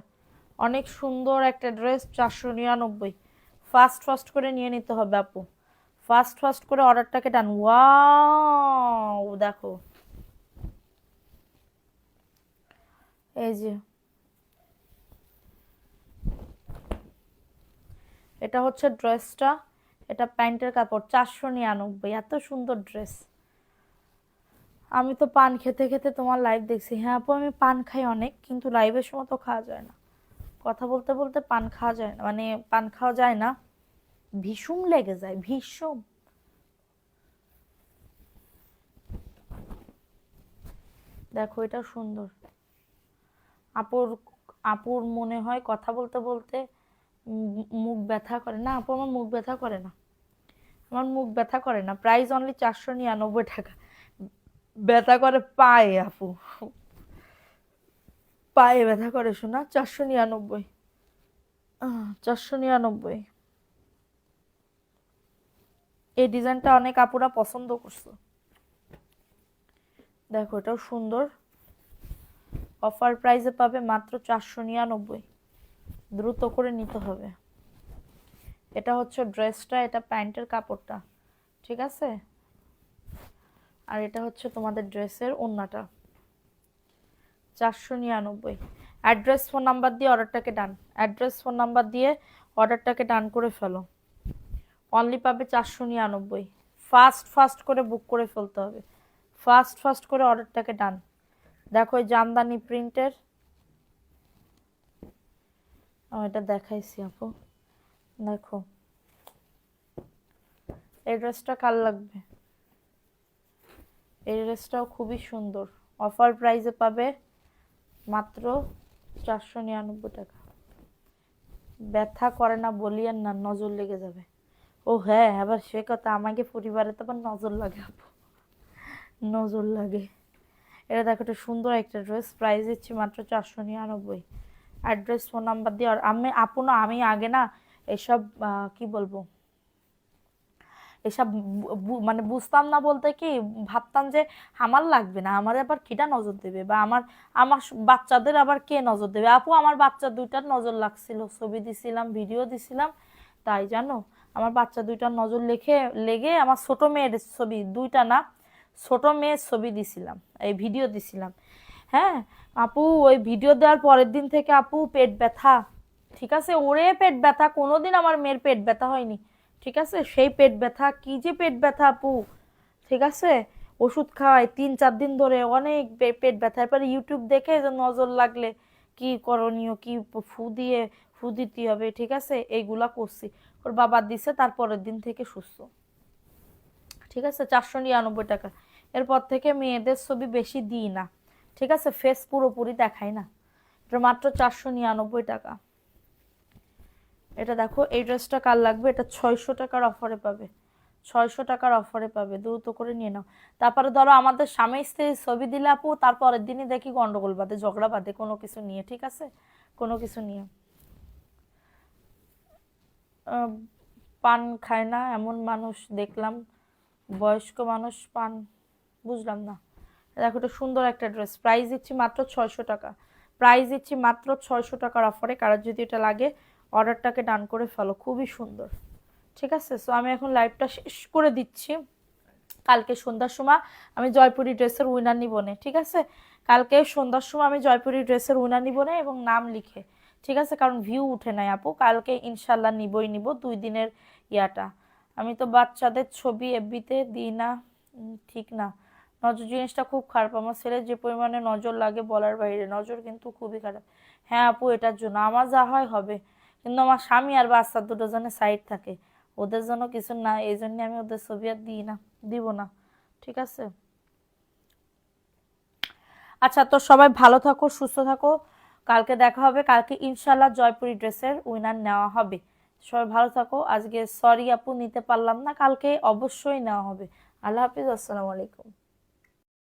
অনেক সুন্দর একটা ড্রেস, 499। ফাস্ট ফাস্ট করে নিয়ে নিতে হবে আপু, ফাস্ট ফাস্ট করে অর্ডারটাকে ডান। ওয়াও দেখো, এই যে এটা হচ্ছে ড্রেসটা, এটা প্যান্টের কাপড়, 499। এত সুন্দর ড্রেস। আমি তো পান খেতে খেতে তোমার লাইভ দেখছি। হ্যাঁ আপু আমি পান খাই অনেক, কিন্তু লাইভের সময় তো খাওয়া যায় না, কথা বলতে বলতে পান খাওয়া যায় না, মানে পান খাওয়া যায় না, ভীষণ লেগে যায় ভীষণ। দেখো এটা সুন্দর। আপুর আপুর মনে হয় কথা বলতে বলতে মুখ ব্যথা করে না? আপু আমার মুখ ব্যথা করে না, আমার মুখ ব্যথা করে না। প্রাইস অনলি 499 টাকা। ব্যথা করে পায়ে আপু, পায়ে ব্যথা করে শোনা। 499, 499। এই ডিজাইনটা অনেক আপুরা পছন্দ করছে। দেখো এটাও সুন্দর, অফার প্রাইসে পাবে মাত্র 499, দ্রুত করে নিতে হবে। এটা হচ্ছে ড্রেসটা, এটা প্যান্টের কাপড়টা, ঠিক আছে? আর এটা হচ্ছে তোমাদের ড্রেসের ওড়নাটা, 499। অ্যাড্রেস ফোন নাম্বার দিয়ে অর্ডারটাকে ডান, অ্যাড্রেস ফোন নাম্বার দিয়ে অর্ডারটাকে ডান করে ফেলো। অনলি পাবে 499। ফাস্ট ফাস্ট করে বুক করে ফেলতে হবে, ফাস্ট ফাস্ট করে অর্ডারটাকে ডান। দেখো এই জামদানি প্রিন্টের, এটা দেখাইছি আপু, দেখো এই ড্রেসটা কার লাগবে? এই ড্রেসটাও খুবই সুন্দর, অফার প্রাইসে পাবে মাত্র 499 টাকা। ব্যথা করে না বলিয়েন না, নজর লেগে যাবে। ও হ্যাঁ, আবার সে কথা, আমাকে পরিবারে তো আবার নজর লাগে আপু, নজর লাগে। এটা দেখো, একটা সুন্দর একটা ড্রেস, প্রাইস দিচ্ছি মাত্র 499। অ্যাড্রেস, ফোন নাম্বার দিয়ে। আর আমি আপু না, আমি আগে না এসব কি বলবো, এসব মানে বুঝতাম না বলতে কি, ভাবতাম যে আমার লাগবে না, আমার আবার কিটা নজর দেবে, বা আমার আমার বাচ্চাদের আবার কে নজর দেবে। আপু আমার বাচ্চা দুইটার নজর লাগছিল, ছবি দিছিলাম, ভিডিও দিছিলাম, তাই জানো আমার বাচ্চা দুইটার নজর লেগে আমার ছোট মেয়ের ছবি, দুইটা না, ছোট মেয়ের ছবি দিছিলাম, এই ভিডিও দিছিলাম। হ্যাঁ আপু, ওই ভিডিও দেওয়ার পরের দিন থেকে আপু পেট ব্যথা, ঠিক আছে, ওরে পেট ব্যথা, কোনোদিন আমার মেয়ের পেট ব্যথা হয়নি, ঠিক আছে, সেই পেট ব্যথা, কি যে পেট ব্যথা আপু, ঠিক আছে, ওষুধ খাওয়াই 3-4 দিন ধরে, অনেক পেট ব্যথা। এরপরে ইউটিউব দেখে যে নজর লাগলে কি করণীয়, কি ফু দিতে হবে, ঠিক আছে, এইগুলা করছি। ওর বাবা দিছে, তারপরের দিন থেকে সুস্থ, ঠিক আছে। 499 টাকা। এরপর থেকে মেয়েদের ছবি বেশি দিই না, ঠিক আছে, ফেস পুরোপুরি দেখাই না। এটা মাত্র 499 টাকা। এটা দেখো, এই ড্রেসটা কার লাগবে? এটা 600 টাকার অফারে পাবে, 600 টাকার অফারে পাবে, দ্রুত করে নিয়ে নাও। তারপরে ধরো আমাদের স্বামী স্ত্রীর ছবি দিলে আপু, তারপরের দিনই দেখি গন্ডগোল বাঁধে, ঝগড়া বাঁধে কোনো কিছু নিয়ে, ঠিক আছে, কোনো কিছু নিয়ে। পান খায় না এমন মানুষ দেখলাম, বয়স্ক মানুষ পান, বুঝলাম না। দেখো, এটা সুন্দর একটা ড্রেস, প্রাইস দিচ্ছি মাত্র 600 টাকা, প্রাইস দিচ্ছি মাত্র 600 টাকার অফারে। কারোর যদি এটা লাগে অর্ডারটাকে ডান করে ফেলো, খুবই সুন্দর, ঠিক আছে। সো আমি এখন লাইভটা শেষ করে দিচ্ছি। কালকে সন্ধ্যার সময় আমি জয়পুরি ড্রেসের উইনার নিব না, ঠিক আছে, কালকে সন্ধ্যার সময় আমি জয়পুরি ড্রেসের উইনার নিব না, এবং নাম লিখে, ঠিক আছে, কারণ ভিউ উঠে নাই আপু, কালকে ইনশাল্লাহ নিবই নিব 2 দিনের ইয়াটা। আমি তো বাচ্চাদের ছবি এফবিতে দিই না, ঠিক না, নজর জিনিসটা খুব খারাপ, আমার ছেলে যে পরিমাণে নজর লাগে বলার বাইরে, নজর কিন্তু খুবই খারাপ। হ্যাঁ আপু, এটার জন্য আমার যা হয় হবে, কিন্তু আমার স্বামী আর বাচ্চা দুটো জনের সাইড থাকে, ওদের জন্য কিছু না, এই জন্য আমি ওদের ছবি আর দিই না, দিব না, ঠিক আছে। আচ্ছা, তো সবাই ভালো থাকো, সুস্থ থাকো, কালকে দেখা হবে, কালকে ইনশাল্লাহ জয়পুরি ড্রেসের উইনার নেওয়া হবে। সবাই ভালো থাকো, আজকে সরি আপু নিতে পারলাম না, কালকে অবশ্যই নেওয়া হবে। আল্লাহ হাফিজ, আসসালামু আলাইকুম।